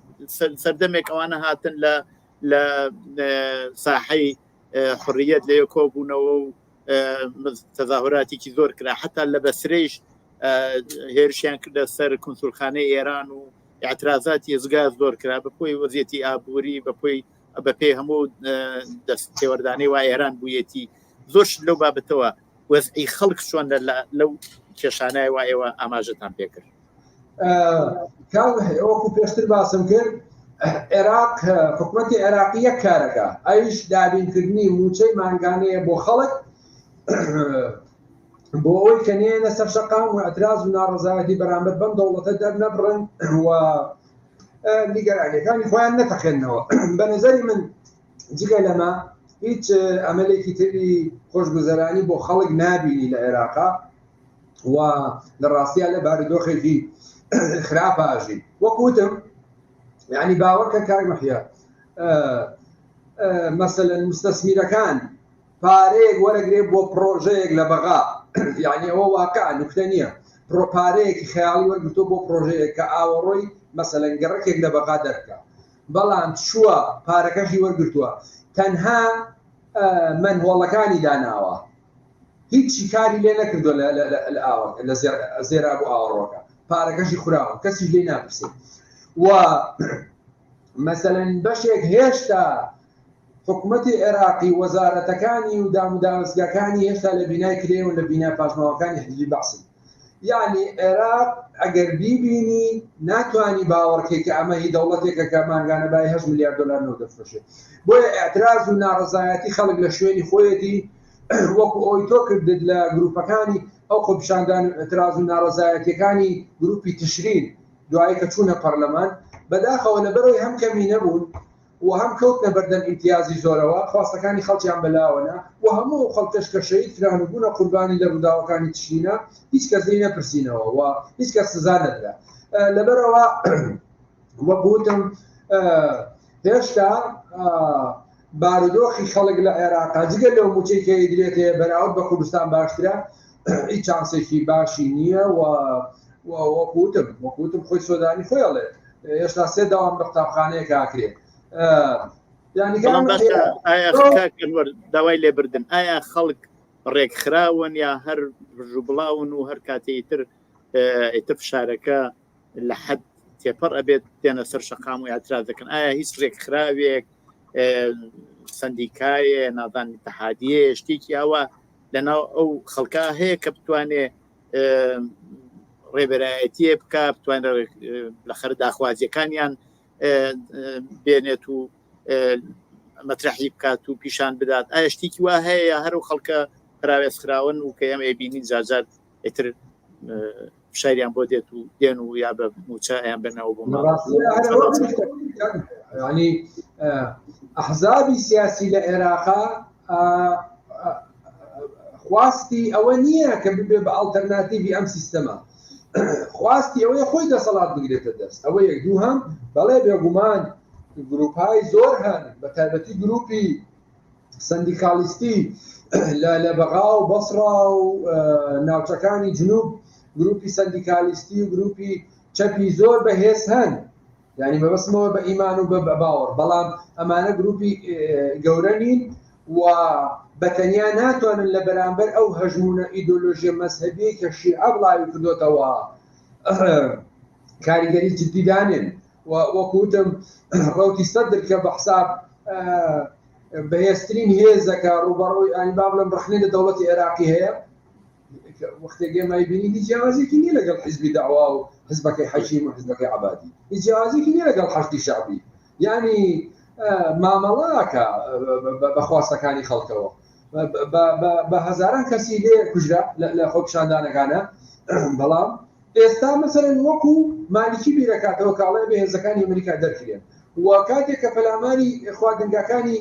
[SPEAKER 1] سەردەمێک ئەوانە هاتن لە ساحەی حڕیەت لە کۆبوونەوە و تەظاهراتێکی زۆر کرا حتا لە بەسرەیش هێرشیان کردە سەر کۆنسوڵخانەی ئێران و اعترازاتی ێزگا زۆر کرا بەپۆی وەزیەتی ئابووری بەپێی هەموو دەست تێوەردانەی وای ئێران بوویەتی زۆر لەو بابەتەوە وەزعی خەڵک چۆن لەو کێشانای وایەوە ئاماژەتان پێکرد؟
[SPEAKER 2] وەکو پێشتر باسم کرد عێراق حکوومەتی عێراقیە کارەکە ئەویش دابینکردنی موچەی مانگانەیە بۆ خەڵک بۆ ئەوەی کە نێنە سەر شەقام و ئەتراز و ناڕەزایەتی بەرامبەر بەم دەوڵەتە دەرنەبڕن و نیگەرانیەکانی خۆیان نەتەخێننەوە. بە نەزەری من جگە لەمە هیچ ئەمەلێکی تری خۆشگوزەرانی بۆ خەڵک نابینی لە عێراقا و لە ڕاستیە لە بارودۆخێکی خراپاژین. وەکوتم یعنی باوەڕکە کار مەحیا مەسەلەن مستەسمیرەکان پارەیەک وەرەگرێت بۆ پرۆژەیەک لە بەغا یعنی ئەوە واقع نوکتە نییە پارەیەکی خەیاڵی وەرگرتۆ بۆ پرۆژەیەک کە ئاوەڕۆی مەسەلەن گەڕەکێک لە بەغا دەرکە بەڵام چووە پارەکەشی وەرگرتووە تەنها منهۆڵەکانی داناوە هیچی کاری لێ نەکردو لە ئاوە لە زێرا بۆ ئاوەڕۆکە پارەکەشی خوراوە کەسیش لێ ناپرسێت و مەسەلەن بەشێک هێشتا حکوومەتی عێراقی وەزارەتەکانی و داموداوەستگاکانی هێشتا لە بینای کرێ و لە بینای پاشماوەکانی حزبی بەعسن یعنی عێراق ئەگەر بیبینی ناتوانی باوەڕکەی کە ئەمە هی دەوڵەتێکە کە مانگانە بای 8 میلیارد دلار دەفرۆشێت بۆیە ئەعتراز و ناڕەزایەتی خەڵک لە شوێنی خۆیەتی وەکو ئەوی تۆ کردت لە گروپەکانی ئەو خۆپیشاندان ئەتراز و ناڕەزایەتیەکانی گروپی تشرین دوایی کە چوونە پەرلەمان بەداخەوە لەبەرەوەی هەم کەمی نەبوون و هەم کەوتنە بەردەم ئیمتیازی زۆرەوە خواستەکانی خەڵکیان بەلاوەنا و هەموو خەڵکەش کە شەهید کران و بوونە قوربانی لە ڕووداوەکانی تشرینە هیچ کەس لێ نەپرسینەوە و هیچ کەس سزا نەدرا. لەبەرەوە وەگوتم هێشتا بارودۆخی خەڵک لە عێراقا جگە لەو موچەی کە ئیدرێتێ بەراورد بە کوردستان باشترە هیچ چانسێکی باشی نییە و وەکوتم خۆی سۆدانی خۆیڵێ هێشتا سێ داوام لە قوتابخانەیە کاکرێت
[SPEAKER 1] داوای لێبردن ئایا خەڵک ڕێکخراون یا هەر ڕژوو بڵاون و هەر کاتێتر فشارەکە لە حەد تێپەڕ ئەبێت دێنە سەر شەقام و ئاعتراض دەکەن ئایا هیچ ڕێکخراوێک سندیکایە نازان اتحادیە شتێکی ئەوە لەناو ئەو خەڵکا هەیە کە بتوانێت ڕێبەرایەتیە بکە بتوانێت لە خەر داخوازیەکانیان بێنێت و مەترحی بکات و پیشان بدات ئایا شتێکی وا هەیە هەر و خەڵکە پراوێزخراون و کە ئەم ئەبینی جاجار ئیتر شاریان بۆ دێت و دێن و یا بە موچەیان بنەوە بۆ
[SPEAKER 2] ینی ئەحزابی سیاسی لە عێراقا خواستی ئەوە نییە کە ببێ بە ئالتەرناتیڤی ئەم سیستەمە خواستی ئەوەیە خۆی دەسەڵات بگرێتە دەست ئەوە یەک دوو هەم بەڵێ بێگومان گروپهای زۆر هەن بە تایبەتی گروپی سندیکالیستی لە بەغا و بەسڕا و ناوچەکانی جنوب گروپی سندیکالیستی و گروپی چەپی زۆر بەهێز هەن یعنی بەبەستمەوە بە ئیمان و بە باوەڕ بەڵام ئەمانە گروپی گەورە نین و بەتەنیا ناتوانن لە بەرامبەر ئەو هەژمونە ئیدۆلۆژیە مەزهەبی کە شیعە بڵاوی کردوتەوە کاریگەری جدیدانن وەکوتم ڕەوتی سەدر کە بە حساب بەهێزترین هێزەکە ڕوبەڕۆی ئەنبا بڵم ڕخنێ لە دەوڵەتی عێراقی هەیە وەختێگە مایبینی هیچ جیاوازێکی نییە لەگەڵ حیزبی داوا و حزبەکەی حەشیم و حزبەکەی عەبادی هیچ جیاوازێکی نییە لەگەڵ حەشتی شەعبی یعنی مامەڵاکە بە خواستەکانی خەڵکەوە بە هەزاران کەسی لێ کوژرا لە خۆپیشاندانەکانە بەڵام ئێستا مەسەرەن وەکو مالیکی بیرەکاتەوە کاڵای بەهێزەکانی ئەمریکا دەرکرێن و کاتێک کە پەلاماری خواردنگاکانی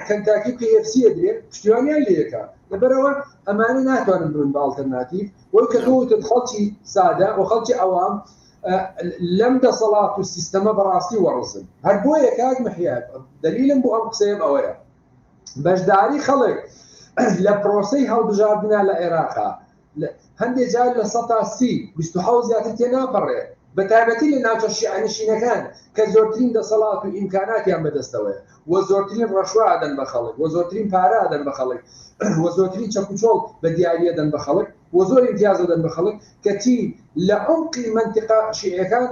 [SPEAKER 2] کەنتاکی KFC درێن پشتیوانیان لێەکە لەبەرەوە ئەمانە ناتوانن بن بە ئالتەرناتیڤ وەی کە تۆوتت خەڵکی سادە و خەڵکی ئەوام لەم دەسەڵات و سیستەمە بەڕاستی وەڕزن هەر بۆیە کاک مەحیاد دلیلم بۆ ئەم قسەیەم ئەوەیە بەشداری خەڵک لە پرۆسەی هەڵبژاردنە لە عێراقا هەندێک جار لە 130 زیاتر تێناپەڕێت بە تایبەتی لە ناوچە شیعەنشینەکان کە زۆرترین دەسەڵات و ئیمکاناتیان بەدەستەوەیە و زۆرترین ڕەشوا ئەدەن بە خەڵک و زۆرترین پارە ئەدەن بە خەڵک و زۆرترین چەپوچۆڵ بە دیاریە دەن بە خەڵک و زۆر امتیاز دەن بە خەڵک کەچی لە عمقی منتیقا شیعەکان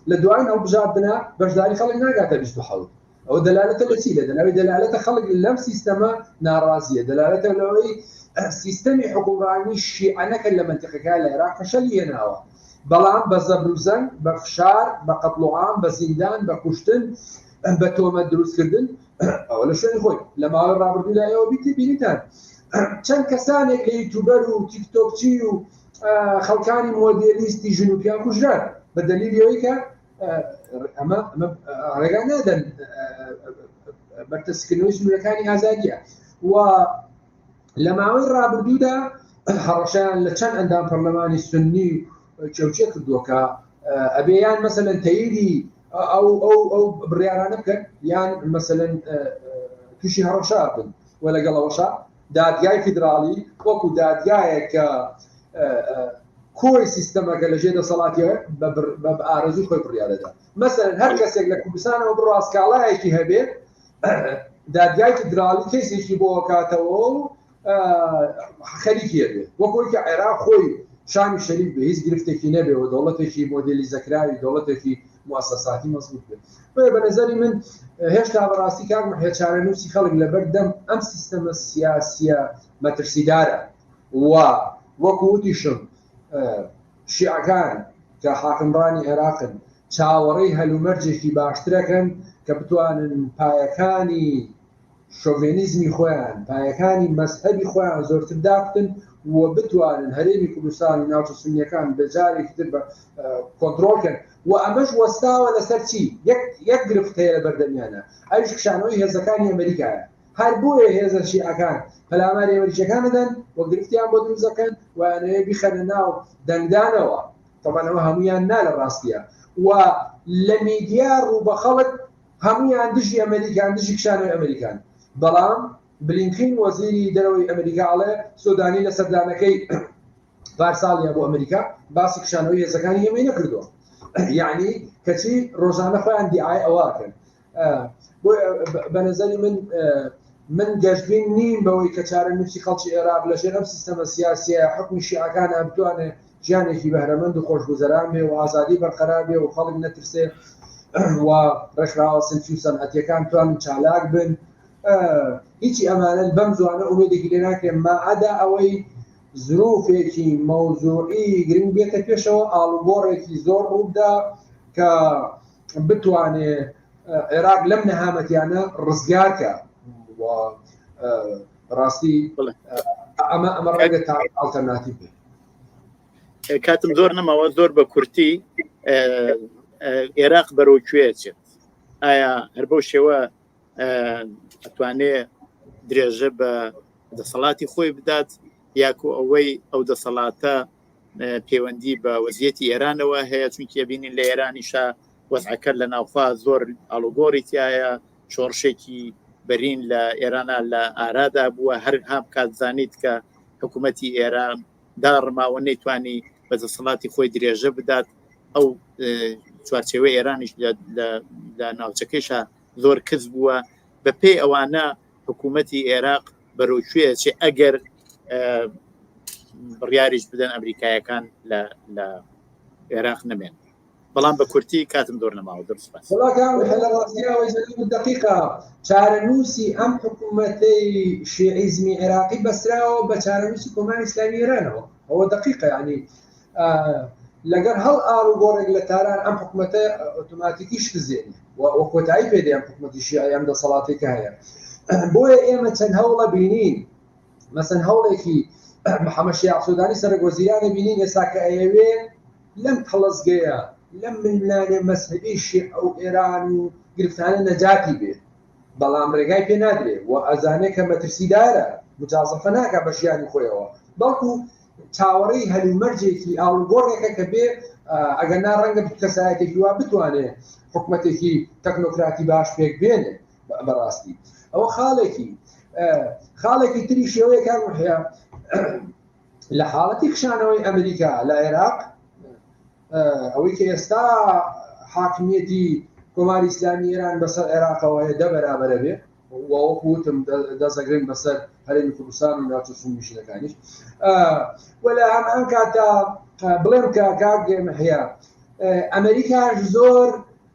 [SPEAKER 2] لە دوایین هەڵبژاردنە بەشداری خەڵک ناگاتە 27 ئەو دەلالەتە لە چی لە دەلاوی دەلالەتە خەڵک لەم سیستەمە ناڕازیە دەلالەتە لەوەی سیستەمی حکومڕانی شیعەنەکە لە منتیقەکە لە عێراق فەشەلی هێناوە، بەڵام بە زەبروزەنگ، بە فشار، بە قەتڵوعام، بە زیندان، بە کوشتن، بە تۆمەت دروستکردن ئەوە لە شوێنی خۆی لە ماوەی ڕابردوودا ئێوە بینیتان چەند کەسانێک لە یوتیوبەر و تیکتۆکچی و خەڵکانی مۆدێلیستی ژنوپیان کوژران بە دەلیلی ئەوەی کە ئەمە ڕێگا نادەن بەرتەسکردنەوەی سنوورەکانی ئازادیە و لە ماوەی ڕابردوودا هەڕەشیان لە چەند ئەندام پەرلەمانی سنی چێوچێ کردووە کە ئەبێ یان مەسەلەن تەییدی ئەو بڕیارانە بکەن یان مەسەلەن تووشی هەڕەشا بن و لەگەڵەوەشا دادگای فیدراڵی وەکو دادگایەک کە کۆی سیستەمەکە لە ژێر دەسەڵاتیەوە بە ئارەزوی خۆی بڕیارەدا مەسەلەن هەر کەسێک لە کوردستانەوە بڕاستکاڵایەکی هەبێت دادگای فیدراڵی کەسێکی بۆ کاتەوە و خەریکی هەبێت وەکوی کە عێراق خۆی شانی شەریف بە هیچ گرفتێکی نەبێەوە دەوڵەتێکی مۆدێلی زەکراوی دەوڵەتێکی موسەساتی مەزبوط بێت بە نەزەری من هێشتا بەڕاستی کاک محمەد چارەنووسی خەڵک لەبەر دەم ئەم سیستەمە سیاسیە مەترسیدارە و وەکو وتیشم شیعەکان کە حاکمڕانی عێراقن چاوەڕێی هەلومەرجێکی باشترەکەن کە بتوانن پایەکانی شۆڤێنیزمی خۆیان پایەکانی مەزهەبی خۆیان زۆرتر دابتن و بتوانن هەرێمی کوردستان و ناوچە سونیەکان بەجارێکی تر بە کۆنتڕۆڵکەن و ئەمەش وەستاوە لەسەر چی یەک گرفت هەیە لە بەردەمیانە ئەوش کشانەوەی هێزەکانی ئەمریکایە هەر بۆیە هێزە شیعەکان پەلاماری ئەمریکیەکان دەدەن و گرفتیان بۆ دروستەکەن وانەیە بیخەنە ناو دەنگدانەوە تەمەنەوە هەمویان نا لە ڕاستیە و لە میدیا ڕوو بە خەڵک هەمویان دژی ئەمریکان دژی کشانەوەی ئەمریکان بەڵام بلینکین وەزیری دەرەوەی ئەمریکاڵێ سۆدانی لە سەردانەکەی پارساڵیە بۆ ئەمریکا باسی کشانەوەی هێزەکانی هێمەی نەکردووە یعنی کەچی ڕۆژانە خۆیان دیعای ئەوواکەن بە نەزەری من گەشتبین نیم بەوەی کە چارەنووسی خەڵکی عێراق لە ژێر ئەم سیستەمە سیاسیە حکمی شیعەکانە بتوانێت ژیانێکی بەهرەمەند و خۆشگوزەران بێ و ئازادی بەرقەرار بێ و خەڵک نەترسێ و ڕێکخراوە سنفی و سەنعەتیەکان توانن چالاک بن هیچی ئەمانە بەم زوانە ئومێدێکی لێ ناکرێن ماعەدا ئەوەی زروفێکی مەوزوعی گرنگ بێتە پێشەوە ئاڵوگۆڕێکی زۆر ڕوودا کە بتوانێت عێراق لەم نەهامەتیانە ڕزگارکە ڕاستی ئەمە ڕێگە تا ئالتەرناتیڤ بێت.
[SPEAKER 1] کاتم زۆر نەماوە زۆر بە کورتی عێراق بەرەوکوێ چێت ئایا هەر بەو شێوە ئەتوانێت درێژە بە دەسەڵاتی خۆی بدات یاکو ئەوەی ئەو دەسەڵاتە پەیوەندی بە وەزیەتی ئێرانەوە هەیە چونکە بینین لە ئێرانیشا وەزعەکە لە ناوخوا زۆر ئاڵوگۆڕی تایە شۆڕشێکی بەرین لە ئێرانە لە ئارادا بووە هەر هام کاتزانیت کە حکوومەتی ئێران داڕماوە نەیتوانی بە دەسەڵاتی خۆی درێژە بدات ئەو چوارچێوەی ئێرانیش لە ناوچەکەیشە زۆر کەس بووە بە پێی ئەوانە حکوومەتی عێراق بەرەوکوێ چێ ئەگەر بڕیاریش بدەن ئەمریکایەکان لە عێراق نەمێن بەڵام بە کورتی کاتم زۆر نەماوە
[SPEAKER 2] دقیقا چارەنووسی ئەم حکوومەتەی شیعیزمی عێراقی بەسراوە بە چارەنووسی کۆماری ئیسلامی ئێرانەوە ئەوە دقیقە ینی لەگەر هەڵ ئاڵوگۆڕێک لە تاران ئەم حکوومەتە ئۆتۆماتیکی شتزێنی و کۆتایی پێدە ئەم حکوومەتی شیعی ئەم دەسەڵاتێکە هەیە بۆیە ئێمە چەند هەوڵە بینین مەسەن هەوڵێکی محەممەد شیع سوودانی سەرۆکوەزیرانە بینین ئێستا کە ئەیەوێ لەم تەڵەزگەیە لەم منلانێ مەسحبی شیع ئەو ئێران و گرفتانە نەجاتی بێت بەڵام ڕێگای پێ نادرێت و ئەزانێت کە مەترسیدارە مجازەفە ناکە بە ژیانی خۆیەوە بەڵکو چاوەڕێی هەلومەرجێکی ئاڵوگۆڕێکە کە بێ ئەگەر نا ڕەنگە کەسایەتێکی وا بتوانێت حکومەتێکی تەکنۆکراتی باش پێک بێنێ بەڕاستی ئەوە خاڵێکی تری شێوەیە کار وحەیە لە حاڵەتی خشانەوەی ئەمریکا لە عێراق ئەوەی کە ئێستا حاکمیەتی کۆماری ئیسلامی ئێران بەسەر عێراقەوە دە بەرابەرە بێ وەکوتم دەزەگرن بەسەر هەرێمی کوردستان و ناوچە سونیشینەکانیش وەلا ئەم کاتە بڵێم کە کاگێمە هەیە ئەمریکاش زۆر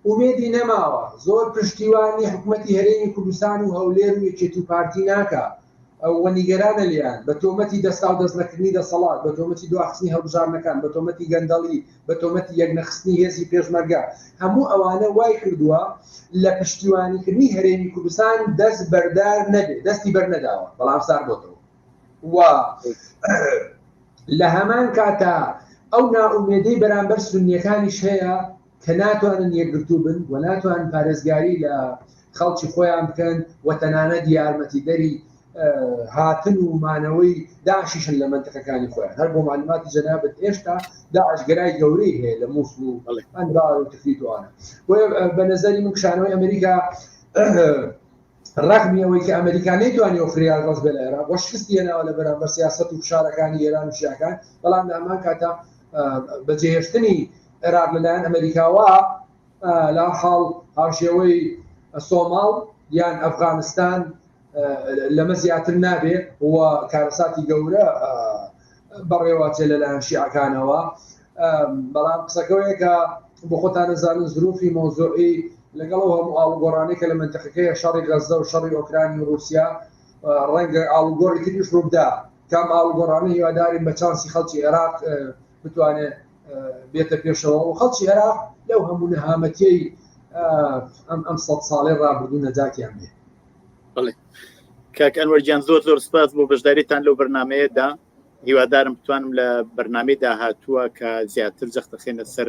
[SPEAKER 2] ئومێدی نەماوە زۆر پشتیوانی حکوومەتی هەرێمی کوردستان و هەولێر و یەکێتی و پارتی ناکە وەنیگەرانە لیان بە تۆمەتی دەستا و دەستنەکردنی دەسەڵات، بە تۆمەتی دواخستنی هەڵبژارنەکان، بە تۆمەتی گەندەڵی، بە تۆمەتی یەکنەخستنی هێزی پێشمەرگە، هەموو ئەوانە وای کردووە لە پشتیوانیکردنی هەرێمی کوردستان دەست بەردار نەبێت، دەستی بەرنەداوە، بەڵام سار بۆتەوە و لە هەمان کاتا ئەو ناومێدەی بەرامبەر سونیەکانیش هەیە کە ناتوانن یەکگرتوو بن و ناتوانن پارێزگاری لە خەڵکی خۆیان بکەن و تەنانەت یارمەتیدەری هاتن و مانەوەی داعشیشن لە منتەقەکانی خۆیان. هەر بۆ معلوماتی جەنابەت ئێشتا داعشگەرای گەورەی هەیە لە مووسڵ و ئەنبار و تفریتوانە. بە نەزەری من کشانەوەی ئەمریکا ڕەغمی ئەوەی کە ئەمریکا نەیتوانێت ئۆفریار ڕاست بێت لە عێراق وە شکستی هێناوە لە بەرامبەر سیاسەت و فشارەکانی ئێران و شیعەکان، بەڵام لە هەمان کاتا بەجێهێشتنی عێراق لەلایەن ئەمریکاوە لە حاڵ هاوشێوەی سۆماڵ یان ئەفغانستان لەمە زیاتر نابێت و کارەساتی گەورە بەڕێوەچێ لەلایەن شیعەکانەوە. بەڵام قسەکەوەیە کە بۆ خۆتان نەزانن زروفی مۆزوعی لەگەڵ هەموو ئاڵوگۆڕانەی کە لە منتەقەکەی شەڕی غەزە و شەڕی ئۆکرانی و رووسیا ڕەنگە ئاڵوگۆڕی تریش ڕووبدا، کام ئاڵوگۆڕانەی هیوادارین بە چانسی خەڵکی عێراق بتوانێت بێتە پێشەوە و خەڵکی عێراق لەو هەموو نەهامەتیەی ئەم 100 ساڵەی ڕابردوو نەجاتیان بێ.
[SPEAKER 1] بڵێ کاک ئەنوەرگیان زۆر سپاس بۆ بەشداریتان لەو بەرنامەیەدا. هیوادارم بتوانم لە بەرنامەی داهاتووە کە زیاتر جەختەخێنە سەر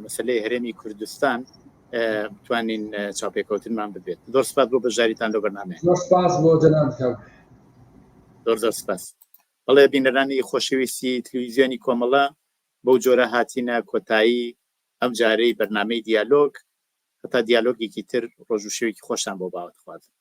[SPEAKER 1] مەسەلەی هەرێمی کوردستان بتوانین چاپێکەوتنمان ببێت. زۆر سپاس بۆ بەشداریتان لەو بەرنامەیە.
[SPEAKER 2] زۆر سپاس بۆ جەناب کاک.
[SPEAKER 1] زۆر سپاس. بەڵێ بینەرانی خۆشەویستی تلویزیۆنی کۆمەڵە بەو جۆرە هاتینە کۆتایی ئەم جارەی بەرنامەی دیالۆگ، هەتا دیالۆگێکی تر ڕۆژ و شەوێکی خۆشتان بۆ باوەت خوازم.